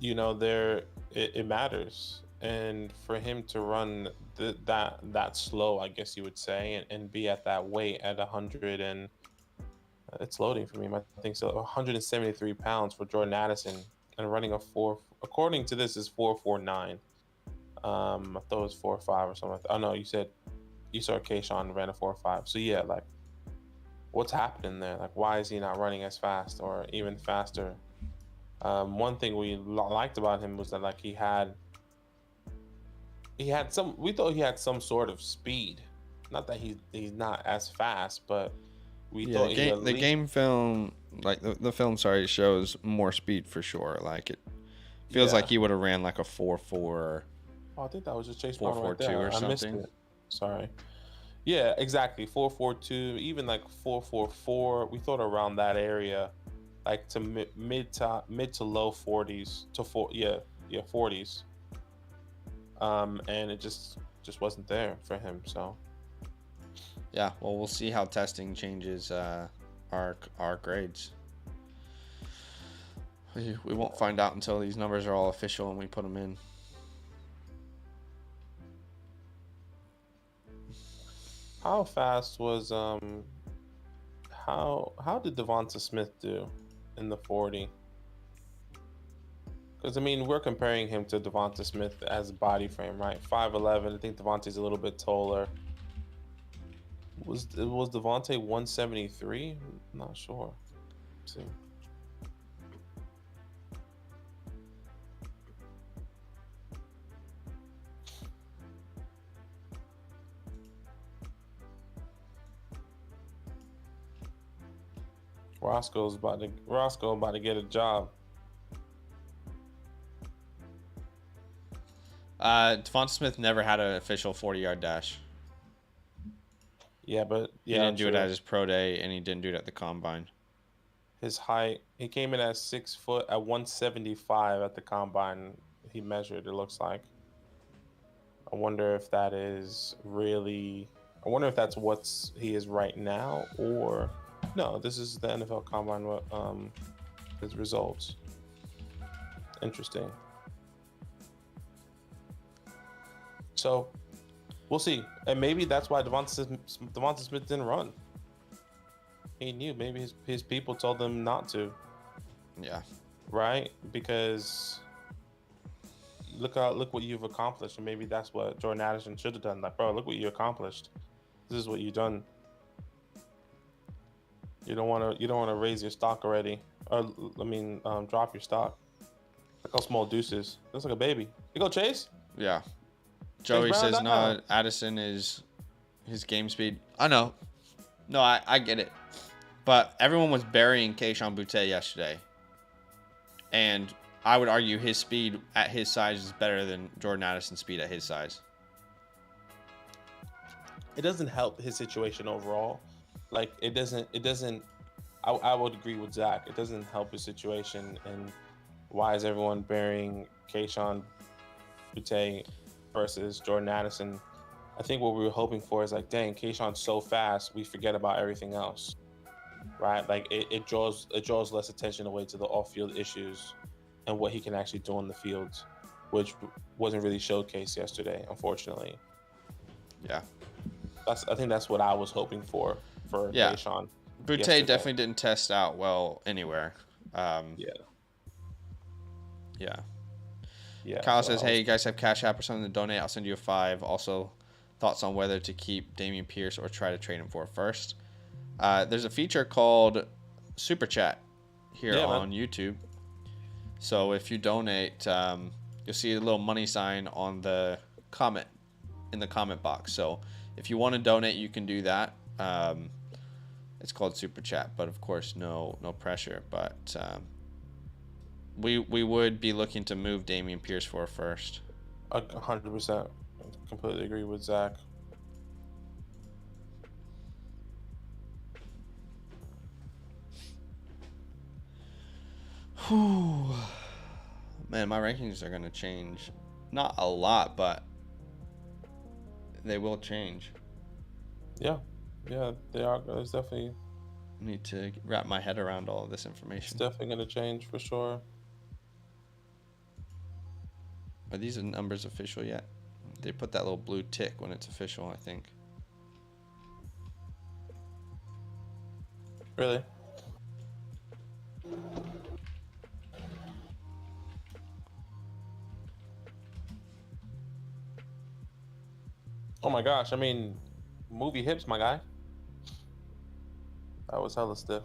Speaker 2: it matters. And for him to run that slow, I guess you would say, and be at that weight at 100 and it's loading for me. I think so. 173 pounds for Jordan Addison and running a 4. According to this, is 4.49. I thought it was 4.5 or something like that. Oh no, you saw Kayshon ran a 4.5. So yeah, like, what's happening there? Like, why is he not running as fast or even faster? One thing we liked about him was that, like, we thought he had some sort of speed. Not that he's not as fast, but we thought
Speaker 1: the game film, like the film, shows more speed for sure. Like, it feels like he would have ran like a 4.4.
Speaker 2: Oh, I think that was just Chase Brown right there.
Speaker 1: 4.42 or something.
Speaker 2: I missed it. Sorry. Yeah, exactly. 4.42, even like 4.44. We thought around that area, like to mid to low 40s to 40s. And it just wasn't there for him. So
Speaker 1: yeah, well, we'll see how testing changes our grades. We won't find out until these numbers are all official and we put them in.
Speaker 2: How fast was how did Devonta Smith do in the 40? Because, I mean, we're comparing him to Devonta Smith as body frame, right? 5'11". I think Devonta's a little bit taller. Was Devonta 173? I'm not sure. Let's see. Roscoe about to get a job.
Speaker 1: Devonta Smith never had an official 40-yard dash.
Speaker 2: Yeah, but
Speaker 1: he didn't do it at his pro day, and he didn't do it at the combine.
Speaker 2: His height, he came in at 6 foot at 175 at the combine. He measured, it looks like. I wonder if that is really. I wonder if that's what he is right now, or no. This is the NFL combine. His results. Interesting. So, we'll see. And maybe that's why Devonta Smith didn't run. He knew. Maybe his people told him not to.
Speaker 1: Yeah.
Speaker 2: Right? Because look what you've accomplished. And maybe that's what Jordan Addison should have done. Like, bro, look what you accomplished. This is what you've done. You don't want to raise your stock already. Or, I mean, drop your stock. Look how small Deuce is. Looks like a baby. Here you go, Chase.
Speaker 1: Yeah. Joey says no. Addison is his game speed. I know. No, I get it. But everyone was burying Kayshon Boutte yesterday. And I would argue his speed at his size is better than Jordan Addison's speed at his size.
Speaker 2: It doesn't help his situation overall. Like it doesn't. I would agree with Zach. It doesn't help his situation. And why is everyone bearing Kayshon Boutte versus Jordan Addison? I think what we were hoping for is like, dang, Kayshon's so fast, we forget about everything else, right? Like it draws less attention away to the off-field issues and what he can actually do on the field, which wasn't really showcased yesterday, unfortunately.
Speaker 1: Yeah,
Speaker 2: I think that's what I was hoping for Kayshon.
Speaker 1: Boutte definitely didn't test out well anywhere. Yeah. Kyle says, hey, you guys have Cash App or something to donate? I'll send you a $5. Also, thoughts on whether to keep Dameon Pierce or try to trade him for a first. There's a feature called Super Chat here on YouTube. So if you donate, you'll see a little money sign on the comment in the comment box. So if you want to donate, you can do that. It's called Super Chat, but of course, no pressure. But we would be looking to move Dameon Pierce for a first.
Speaker 2: 100%. Completely agree with Zach.
Speaker 1: Whew. Man, my rankings are going to change. Not a lot, but they will change.
Speaker 2: Yeah, they are. It's definitely.
Speaker 1: Need to wrap my head around all of this information.
Speaker 2: It's definitely going to change for sure.
Speaker 1: Are these numbers official yet? They put that little blue tick when it's official, I think.
Speaker 2: Really? Oh my gosh, I mean, movie hips, my guy. That was hella stiff.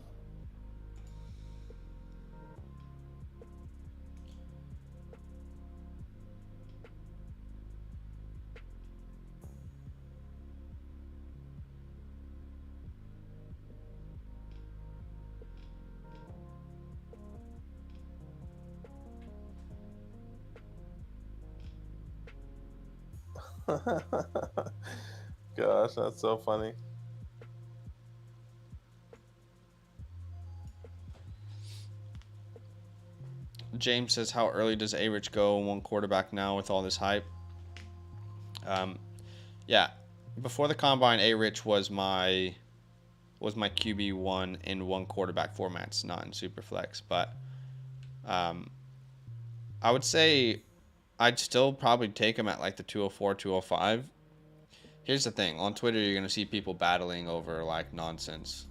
Speaker 2: Gosh, that's so funny.
Speaker 1: James says, how early does A-Rich go one quarterback now with all this hype? Yeah, before the combine, A-Rich was my QB1 in one quarterback formats, not in Superflex. But I would say I'd still probably take him at like the 204, 205. Here's the thing. On Twitter, you're going to see people battling over like nonsense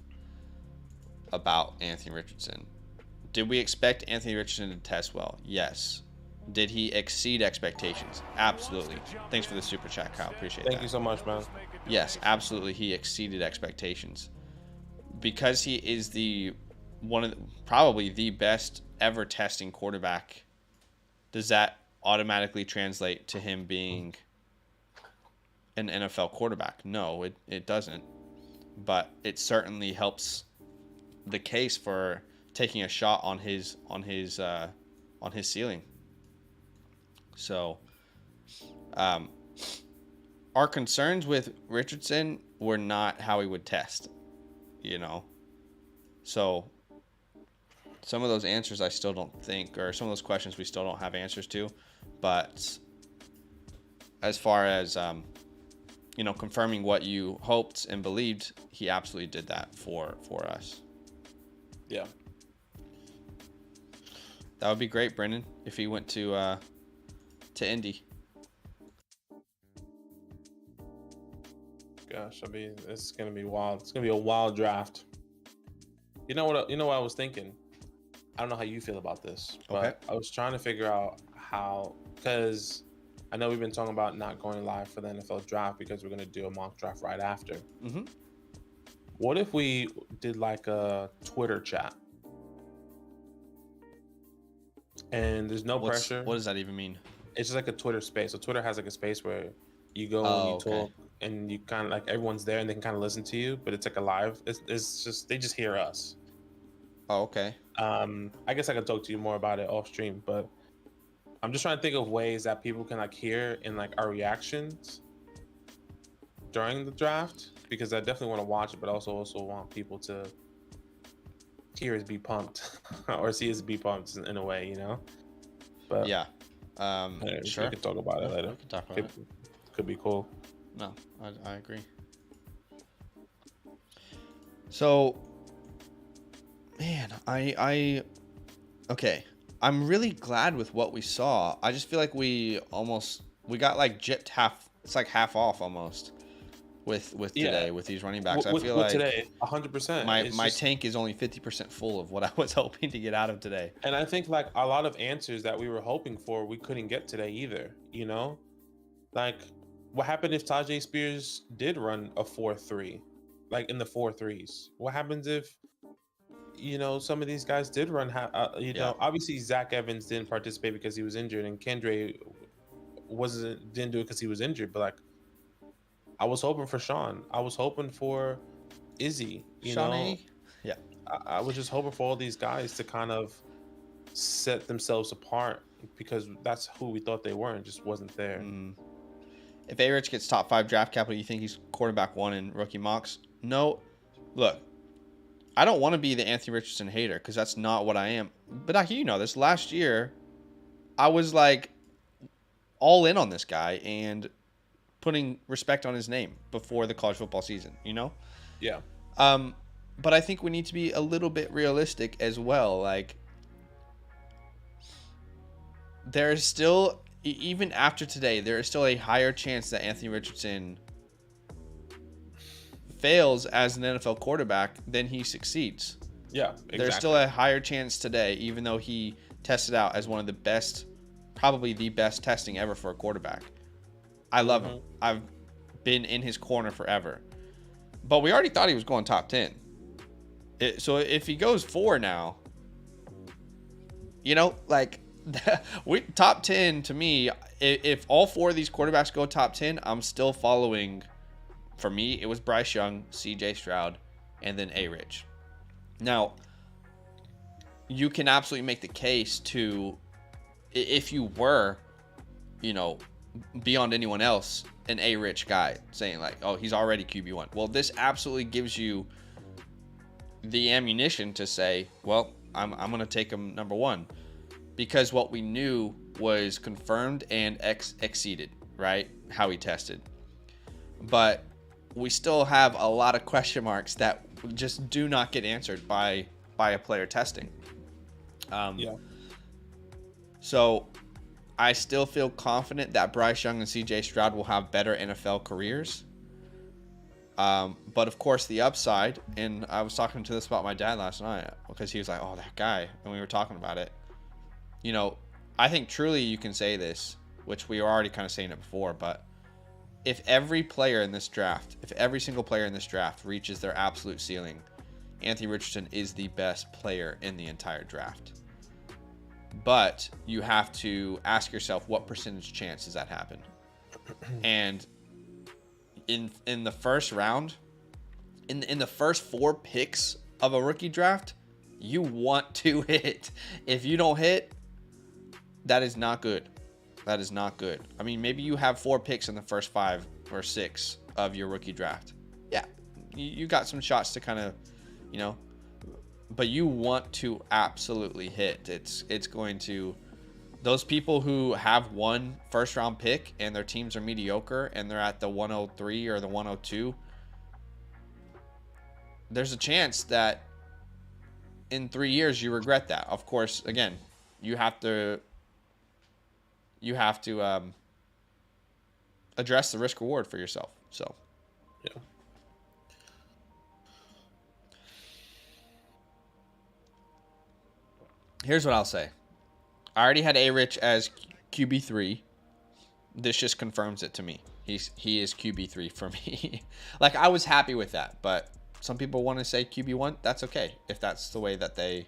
Speaker 1: about Anthony Richardson. Did we expect Anthony Richardson to test well? Yes. Did he exceed expectations? Absolutely. Thanks for the super chat, Kyle. Appreciate that.
Speaker 2: Thank you so much, man.
Speaker 1: Yes, absolutely. He exceeded expectations. Because he is probably the best ever testing quarterback, does that automatically translate to him being an NFL quarterback? No, it doesn't. But it certainly helps the case for taking a shot on his ceiling. So, our concerns with Richardson were not how he would test, So, some of those answers I still don't think, or some of those questions we still don't have answers to. But as far as confirming what you hoped and believed, he absolutely did that for us.
Speaker 2: Yeah.
Speaker 1: That would be great, Brendan, if he went to Indy.
Speaker 2: Gosh, I mean, it's gonna be wild. It's gonna be a wild draft. You know what I was thinking? I don't know how you feel about this, but okay. I was trying to figure out how, because I know we've been talking about not going live for the NFL draft because we're gonna do a mock draft right after.
Speaker 1: Mm-hmm.
Speaker 2: What if we did like a Twitter chat? And there's no pressure.
Speaker 1: What does that even mean?
Speaker 2: It's just like a Twitter space. So Twitter has like a space where you go and you talk, and you kind of like everyone's there and they can kind of listen to you, but it's like a live. It's just they just hear us.
Speaker 1: Oh, okay.
Speaker 2: I guess I can talk to you more about it off stream, but I'm just trying to think of ways that people can like hear in like our reactions during the draft, because I definitely want to watch it, but also want people to hear us be pumped or see us be pumped in a way, you know. But
Speaker 1: yeah,
Speaker 2: sure, we can talk about it later.
Speaker 1: We can talk about it.
Speaker 2: Could be cool.
Speaker 1: No, I agree. So, man, okay. I'm really glad with what we saw. I just feel like we got like gypped half. It's like half off almost with today with these running backs. I feel like
Speaker 2: today 100%.
Speaker 1: My tank is only 50% full of what I was hoping to get out of today.
Speaker 2: And I think like a lot of answers that we were hoping for, we couldn't get today either. You know, like what happened if Tajay Spears did run a 4.3, like in the 4.3s? What happens if, you know, some of these guys did run, know, obviously Zach Evans didn't participate because he was injured, and Kendre didn't do it because he was injured. But like, I was hoping for Sean. I was hoping for Izzy. You know,
Speaker 1: yeah.
Speaker 2: I was just hoping for all these guys to kind of set themselves apart, because that's who we thought they were, and just wasn't there.
Speaker 1: If A-Rich gets top 5 draft capital, you think he's quarterback 1 in rookie mocks? No. Look, I don't want to be the Anthony Richardson hater, because that's not what I am. But you know this. Last year, I was like all in on this guy and putting respect on his name before the college football season, you know?
Speaker 2: Yeah.
Speaker 1: But I think we need to be a little bit realistic as well. Like, there's still, even after today, there is still a higher chance that Anthony Richardson fails as an NFL quarterback than he succeeds.
Speaker 2: Yeah, exactly.
Speaker 1: There's still a higher chance today, even though he tested out as one of the best, probably the best testing ever for a quarterback. I love him. I've been in his corner forever. But we already thought he was going top 10. So if he goes 4 now, you know, like, top 10 to me, if all 4 of these quarterbacks go top 10, I'm still following. For me, it was Bryce Young, CJ Stroud, and then A-Rich. Now, you can absolutely make the case to, if you were, you know, beyond anyone else, an A-Rich guy, saying like, oh, he's already QB1. Well, this absolutely gives you the ammunition to say, well, I'm going to take him number 1. Because what we knew was confirmed and exceeded, right? How he tested. But we still have a lot of question marks that just do not get answered by a player testing. So I still feel confident that Bryce Young and CJ Stroud will have better NFL careers. But of course, the upside, and I was talking to this about my dad last night, because he was like, oh, that guy, and we were talking about it. You know, I think truly you can say this, which we were already kind of saying it before, but if every player in this draft, if every single player in this draft reaches their absolute ceiling, Anthony Richardson is the best player in the entire draft. But you have to ask yourself, what percentage chance does that happen? And in the first round, in the first 4 picks of a rookie draft, you want to hit. If you don't hit, that is not good. That is not good. I mean, maybe you have 4 picks in the first 5 or 6 of your rookie draft. Yeah, you got some shots to kind of, you know, but you want to absolutely hit. It's going to, those people who have 1 first round pick and their teams are mediocre and they're at the 103 or the 102, there's a chance that in 3 years you regret that. Of course, again, you have to address the risk reward for yourself. So,
Speaker 2: yeah.
Speaker 1: Here's what I'll say. I already had A-Rich as QB3. This just confirms it to me. He is QB3 for me. Like, I was happy with that, but some people want to say QB1. That's okay if that's the way that they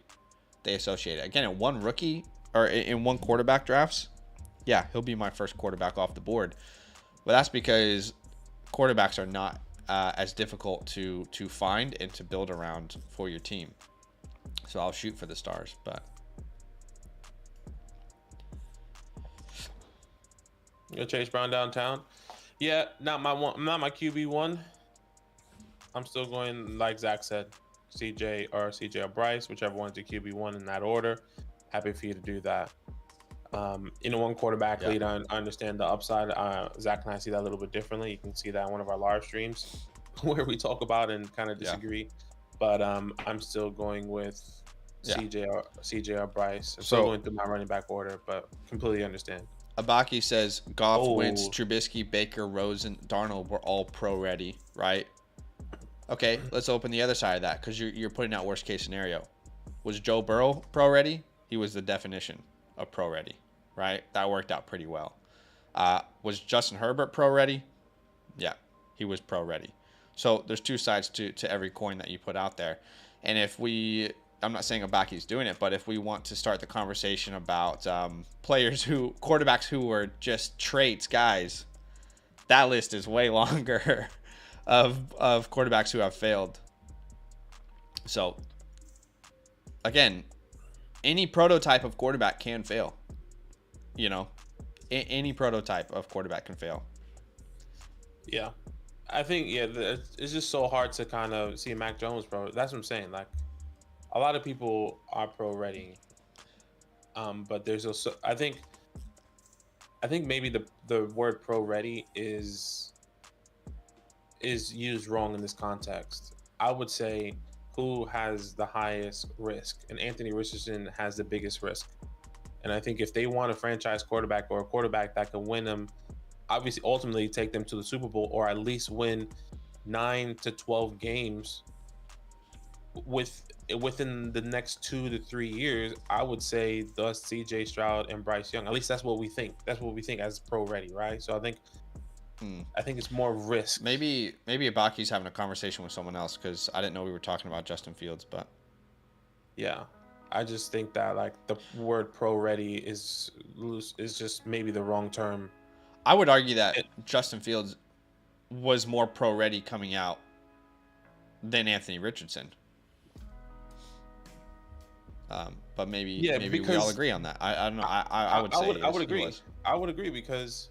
Speaker 1: associate it. Again, in 1 rookie or in 1 quarterback drafts, yeah, he'll be my first quarterback off the board. But that's because quarterbacks are not as difficult to find and to build around for your team. So I'll shoot for the stars, but
Speaker 2: Go Chase Brown downtown. Yeah, not my QB1. I'm still going like Zach said, CJ or Bryce, whichever one's the QB1 in that order. Happy for you to do that. In a one quarterback lead, I understand the upside. Zach and I see that a little bit differently. You can see that in one of our live streams where we talk about and kind of disagree. But I'm still going with CJ or Bryce. I'm still going through my running back order, but completely understand.
Speaker 1: Abaki says Goff, Wentz, Trubisky, Baker, Rosen, Darnold were all pro ready, right? Okay, let's open the other side of that because you're putting out worst case scenario. Was Joe Burrow pro ready? He was the definition of pro ready, right? That worked out pretty well. Was Justin Herbert pro ready? Yeah, he was pro ready. So there's two sides to every coin that you put out there. And if I'm not saying Abaki's doing it, but if we want to start the conversation about quarterbacks who were just traits, guys, that list is way longer of quarterbacks who have failed. So, again, any prototype of quarterback can fail. You know, any prototype of quarterback can fail.
Speaker 2: Yeah. I think, it's just so hard to kind of see Mac Jones, bro. That's what I'm saying. Like, a lot of people are pro ready. But there's also, I think maybe the word pro ready is used wrong in this context. I would say who has the highest risk, and Anthony Richardson has the biggest risk. And I think if they want a franchise quarterback or a quarterback that can win them, obviously ultimately take them to the Super Bowl or at least win 9 to 12 games within the next 2 to 3 years, I would say thus CJ Stroud and Bryce Young. At least that's what we think. That's what we think as pro ready, right? So I think it's more risk.
Speaker 1: Maybe Abaki's having a conversation with someone else because I didn't know we were talking about Justin Fields, but
Speaker 2: yeah, I just think that like the word pro ready is just maybe the wrong term.
Speaker 1: I would argue that Justin Fields was more pro ready coming out than Anthony Richardson. But maybe we all agree on that. I don't know. I would say
Speaker 2: I would agree. I would agree because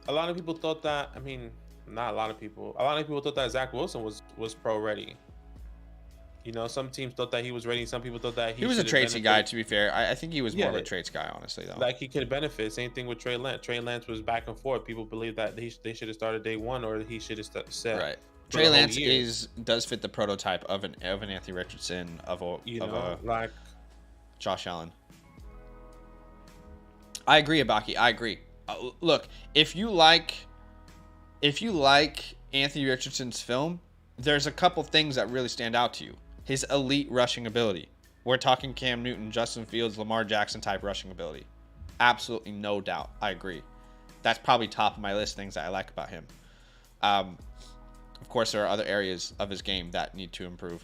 Speaker 2: a lot of people thought that. I mean, not a lot of people. A lot of people thought that Zach Wilson was pro ready. You know, some teams thought that he was ready. Some people thought that
Speaker 1: he was a tradesy guy. To be fair, I think he was more of a trades guy, honestly, though.
Speaker 2: Like he could benefit. Same thing with Trey Lance. Trey Lance was back and forth. People believe that they should have started day one or he should have set.
Speaker 1: Right. Trey Lance does fit the prototype of an Anthony Richardson of a Josh Allen. I agree, Abaki. I agree. Look, if you like Anthony Richardson's film, there's a couple things that really stand out to you. His elite rushing ability. We're talking Cam Newton, Justin Fields, Lamar Jackson type rushing ability. Absolutely no doubt. I agree. That's probably top of my list of things that I like about him. Of course, there are other areas of his game that need to improve.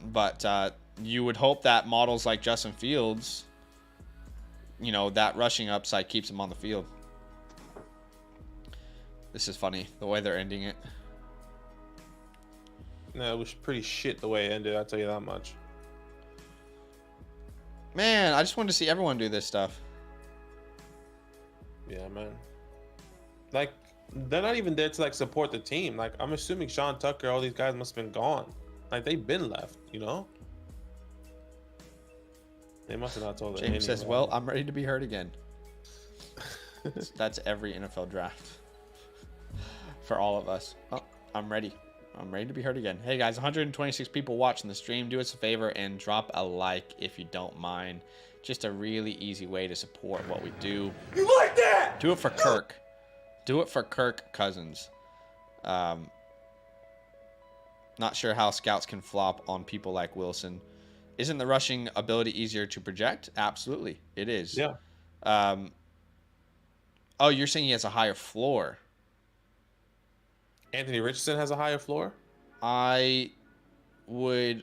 Speaker 1: But you would hope that models like Justin Fields, you know, that rushing upside keeps him on the field. This is funny, the way they're ending it.
Speaker 2: No, it was pretty shit the way it ended, I'll tell you that much.
Speaker 1: Man, I just wanted to see everyone do this stuff.
Speaker 2: Yeah, man. Like, they're not even there to, like, support the team. Like, I'm assuming Sean Tucker, all these guys must have been gone. Like, they've been left, you know? They must have not told them.
Speaker 1: James says, well, I'm ready to be hurt again. That's every NFL draft. For all of us. Oh, I'm ready. I'm ready to be hurt again. Hey, guys, 126 people watching the stream. Do us a favor and drop a like if you don't mind. Just a really easy way to support what we do.
Speaker 3: You like that?
Speaker 1: Do it for Kirk. Do it for Kirk Cousins. Not sure how scouts can flop on people like Wilson. Isn't the rushing ability easier to project? Absolutely, it is.
Speaker 2: Yeah.
Speaker 1: Oh, you're saying he has a higher floor.
Speaker 2: Anthony Richardson has a higher floor?
Speaker 1: I would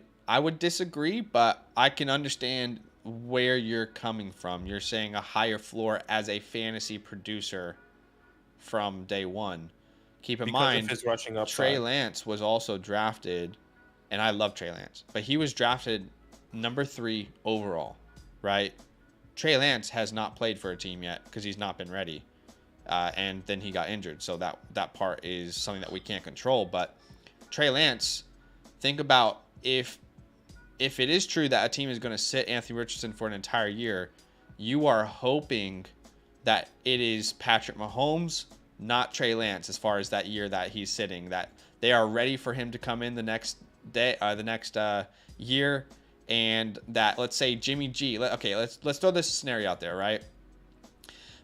Speaker 1: disagree, but I can understand where you're coming from. You're saying a higher floor as a fantasy producer from day one. keep in
Speaker 2: because
Speaker 1: mind,
Speaker 2: of his rushing upside.
Speaker 1: Trey Lance was also drafted, and I love Trey Lance, but he was drafted number 3 overall, right? Trey Lance has not played for a team yet because he's not been ready. And then he got injured. So that part is something that we can't control. But Trey Lance, think about if it is true that a team is going to sit Anthony Richardson for an entire year, you are hoping that it is Patrick Mahomes, not Trey Lance, as far as that year that he's sitting, that they are ready for him to come in the next day, the next year. And that, let's say Jimmy G. Let's throw this scenario out there, right?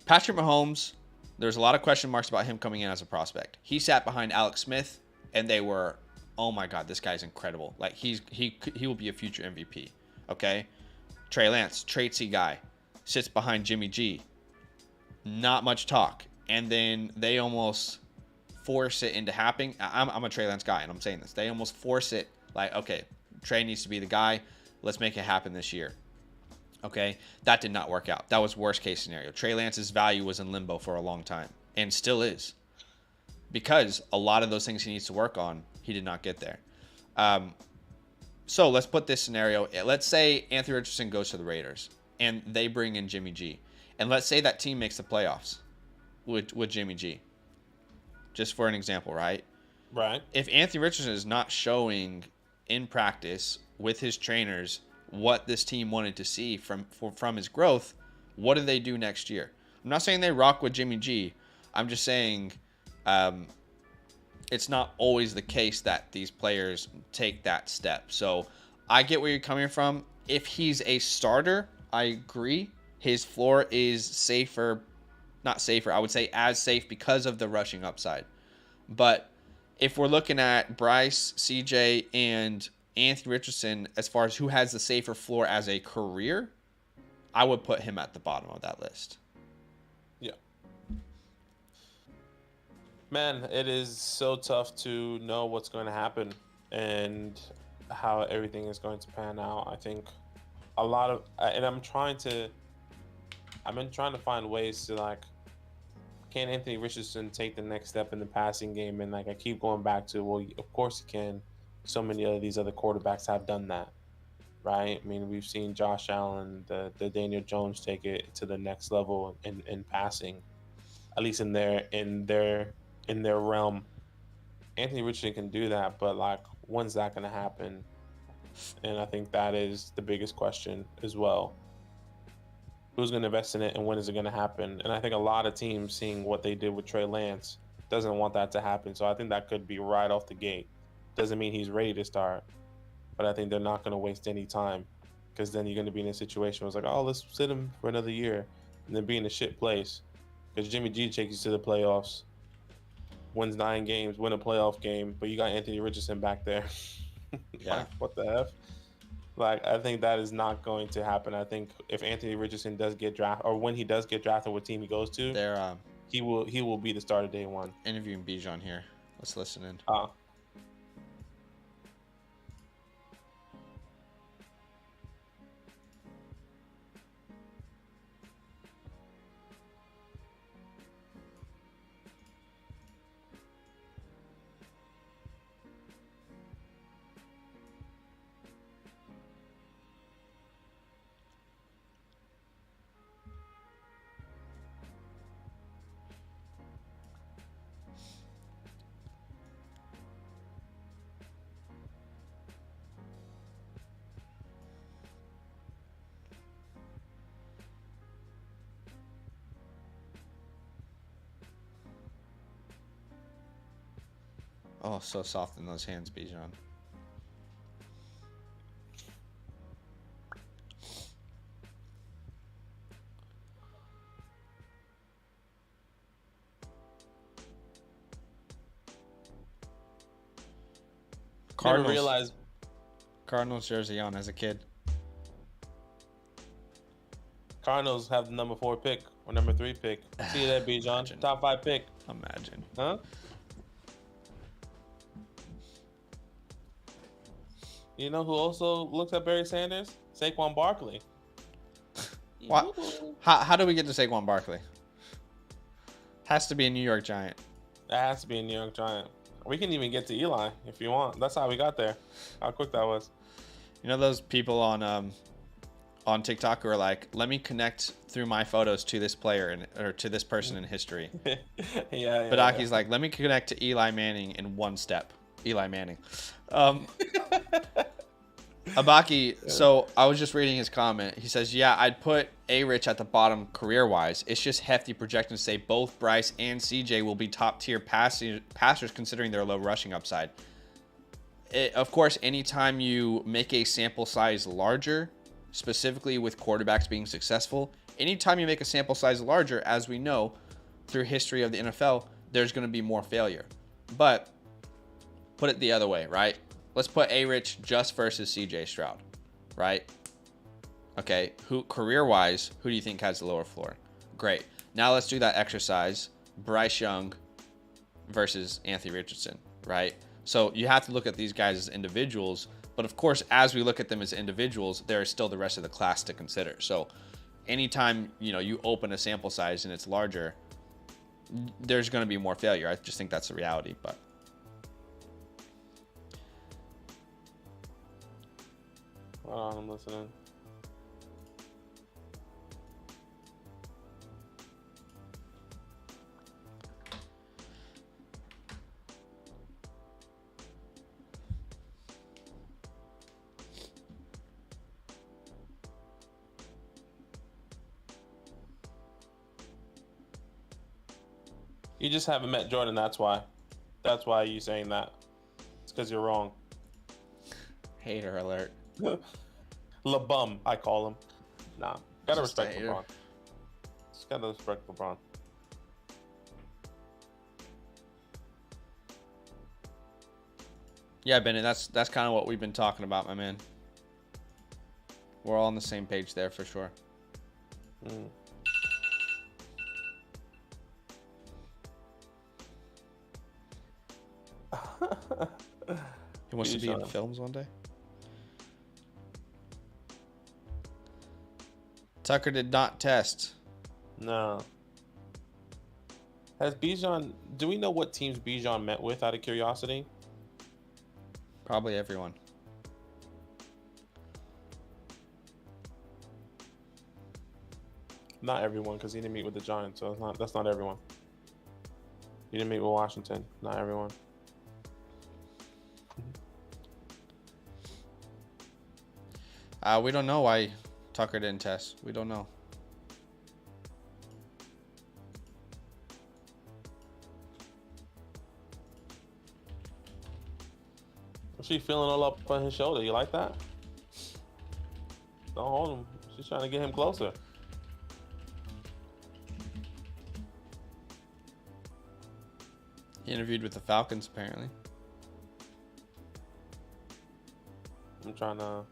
Speaker 1: Patrick Mahomes, there's a lot of question marks about him coming in as a prospect. He sat behind Alex Smith, and they were, oh my God, this guy's incredible. Like he will be a future MVP. Okay, Trey Lance, traitsy guy, sits behind Jimmy G. Not much talk, and then they almost force it into happening. I'm a Trey Lance guy, and I'm saying this. They almost force it, like, okay, Trey needs to be the guy. Let's make it happen this year. Okay, that did not work out. That was worst case scenario. Trey Lance's value was in limbo for a long time, and still is, because a lot of those things he needs to work on, he did not get there. So let's put this scenario. Let's say Anthony Richardson goes to the Raiders, and they bring in Jimmy G. And let's say that team makes the playoffs with Jimmy G. Just for an example, right?
Speaker 2: Right.
Speaker 1: If Anthony Richardson is not showing in practice with his trainers what this team wanted to see from his growth, what do they do next year? I'm not saying they rock with Jimmy G. I'm just saying it's not always the case that these players take that step. So I get where you're coming from. If he's a starter, I agree. His floor is safer. Not safer, I would say as safe because of the rushing upside. But if we're looking at Bryce, CJ, and Anthony Richardson, as far as who has the safer floor as a career, I would put him at the bottom of that list.
Speaker 2: Yeah. Man, it is so tough to know what's going to happen and how everything is going to pan out. I think a lot of, and I've been trying to find ways to, like, can Anthony Richardson take the next step in the passing game? And, like, I keep going back to, well, of course he can. So many of these other quarterbacks have done that, right? I mean, we've seen Josh Allen, the Daniel Jones take it to the next level in passing, at least in their realm. Anthony Richardson can do that, but, like, when's that going to happen? And I think that is the biggest question as well. Who's going to invest in it, and when is it going to happen? And I think a lot of teams, seeing what they did with Trey Lance, doesn't want that to happen. So I think that could be right off the gate. Doesn't mean he's ready to start, but I think they're not going to waste any time, because then you're going to be in a situation where it's like, oh, let's sit him for another year and then be in a shit place. Because Jimmy G takes you to the playoffs, wins 9 games, win a playoff game, but you got Anthony Richardson back there.
Speaker 1: Yeah.
Speaker 2: Like, what the F? Like, I think that is not going to happen. I think if Anthony Richardson does get drafted, or when he does get drafted, what team he goes to, he will be the starter day one.
Speaker 1: Interviewing Bijan here. Let's listen in. Oh, so soft in those hands, Bijan. Cardinals jersey on as a kid.
Speaker 2: Cardinals have the number 4 pick or number 3 pick. See you there, Bijan. Top 5 pick.
Speaker 1: Imagine.
Speaker 2: Huh? You know who also looks at Barry Sanders? Saquon Barkley.
Speaker 1: What? How do we get to Saquon Barkley? Has to be a New York Giant.
Speaker 2: It has to be a New York Giant. We can even get to Eli if you want. That's how we got there. How quick that was.
Speaker 1: You know those people on TikTok who are like, let me connect through my photos to this player or to this person in history.
Speaker 2: Yeah.
Speaker 1: Badake's like, let me connect to Eli Manning in one step. Eli Manning. Abaki, so I was just reading his comment. He says, yeah, I'd put A-Rich at the bottom career-wise. It's just hefty projecting to say both Bryce and CJ will be top-tier passers considering their low rushing upside. Of course, anytime you make a sample size larger, specifically with quarterbacks being successful, anytime you make a sample size larger, as we know through history of the NFL, there's going to be more failure. But put it the other way, right? Let's put A-Rich just versus CJ Stroud, right? Okay, career-wise, who do you think has the lower floor? Great. Now let's do that exercise. Bryce Young versus Anthony Richardson, right? So you have to look at these guys as individuals, but of course, as we look at them as individuals, there is still the rest of the class to consider. So anytime, you open a sample size and it's larger, there's going to be more failure. I just think that's the reality, but
Speaker 2: Hold on, I'm listening. You just haven't met Jordan, that's why. That's why you're saying that. It's because you're wrong.
Speaker 1: hater alert.
Speaker 2: LeBum, I call him. Nah, gotta
Speaker 1: Just
Speaker 2: respect LeBron. Just gotta respect LeBron.
Speaker 1: Yeah, Bennett, that's kind of what we've been talking about, my man. We're all on the same page there for sure. He wants to be in films one day. Tucker did not test.
Speaker 2: No. Has Bijan... Do we know what teams Bijan met with, out of curiosity?
Speaker 1: Probably everyone.
Speaker 2: Not everyone, because he didn't meet with the Giants, so that's not everyone. He didn't meet with Washington. Not everyone.
Speaker 1: We don't know why Tucker didn't test. We don't know.
Speaker 2: She feeling all up on his shoulder. You like that? Don't hold him. She's trying to get him closer.
Speaker 1: He interviewed with the Falcons, apparently.
Speaker 2: I'm trying to...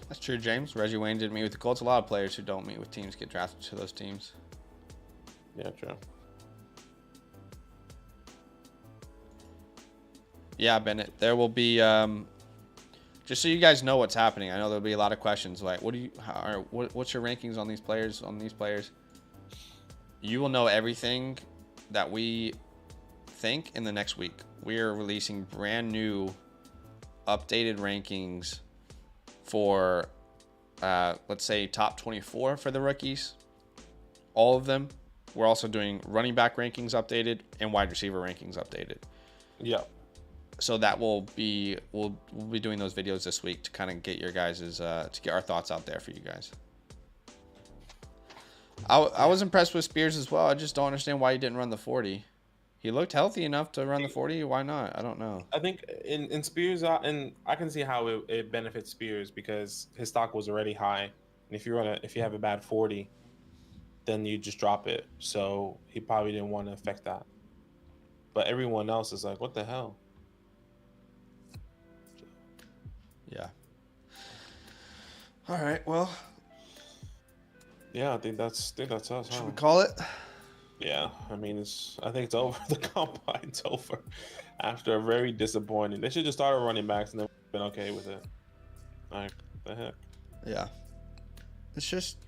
Speaker 1: That's true, James. Reggie Wayne didn't meet with the Colts. A lot of players who don't meet with teams get drafted to those teams.
Speaker 2: Yeah, true.
Speaker 1: Yeah, Bennett. There will be, just so you guys know what's happening. I know there'll be a lot of questions like, what's your rankings on these players? You will know everything that we think in the next week. We are releasing brand new, updated rankings for, let's say, top 24 for the rookies. All of them. We're also doing running back rankings updated and wide receiver rankings updated.
Speaker 2: Yeah.
Speaker 1: So that we'll be doing those videos this week to kind of get your guys's to get our thoughts out there for you guys. I was impressed with Spears as well. I just don't understand why he didn't run the 40. He looked healthy enough to run the 40. Why not? I don't know.
Speaker 2: I think in Spears, and I can see how it benefits Spears because his stock was already high, and if you have a bad 40, then you just drop it. So he probably didn't want to affect that. But everyone else is like, what the hell?
Speaker 1: Yeah. All right. Well.
Speaker 2: Yeah, I think that's us.
Speaker 1: Should we call it?
Speaker 2: Yeah, I mean, I think it's over. The combine's over after a very disappointing. They should just start running backs and then been okay with it. Like, the heck?
Speaker 1: Yeah. It's just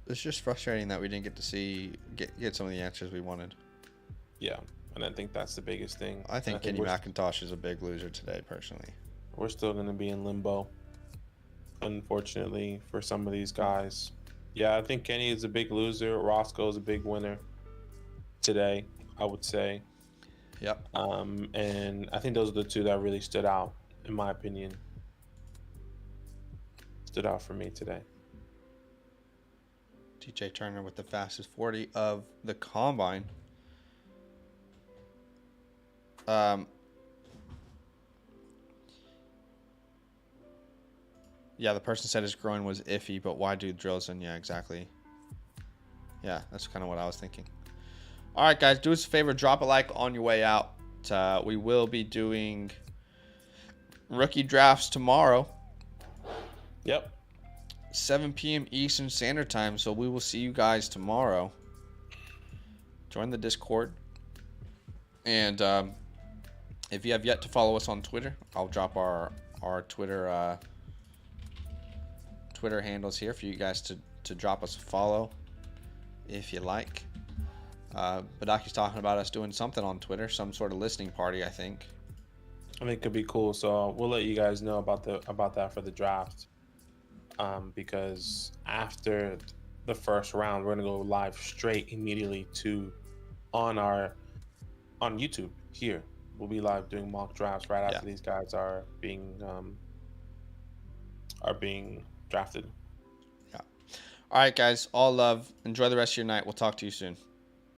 Speaker 1: it's just frustrating that we didn't get to get some of the answers we wanted.
Speaker 2: Yeah, and I think that's the biggest thing.
Speaker 1: I think Kenny McIntosh is a big loser today, personally.
Speaker 2: We're still going to be in limbo, unfortunately, for some of these guys. Yeah, I think Kenny is a big loser. Roscoe is a big winner today, I would say.
Speaker 1: Yep.
Speaker 2: And I think those are the two that really stood out, in my opinion. Stood out for me today.
Speaker 1: TJ Turner with the fastest 40 of the combine. Yeah, the person said his groin was iffy, but why do drills? And yeah, exactly. Yeah, that's kind of what I was thinking. All right, guys, do us a favor, drop a like on your way out. We will be doing rookie drafts tomorrow.
Speaker 2: Yep.
Speaker 1: 7 p.m. Eastern Standard Time, so we will see you guys tomorrow. Join the Discord. And if you have yet to follow us on Twitter, I'll drop our Twitter Twitter handles here for you guys to drop us a follow if you like. Badake's talking about us doing something on Twitter, some sort of listening party, I think.
Speaker 2: I think it could be cool. So we'll let you guys know about that for the draft. Because after the first round, we're gonna go live straight immediately on YouTube here. We'll be live doing mock drafts right after these guys are being drafted.
Speaker 1: Yeah. All right, guys. All love. Enjoy the rest of your night. We'll talk to you soon.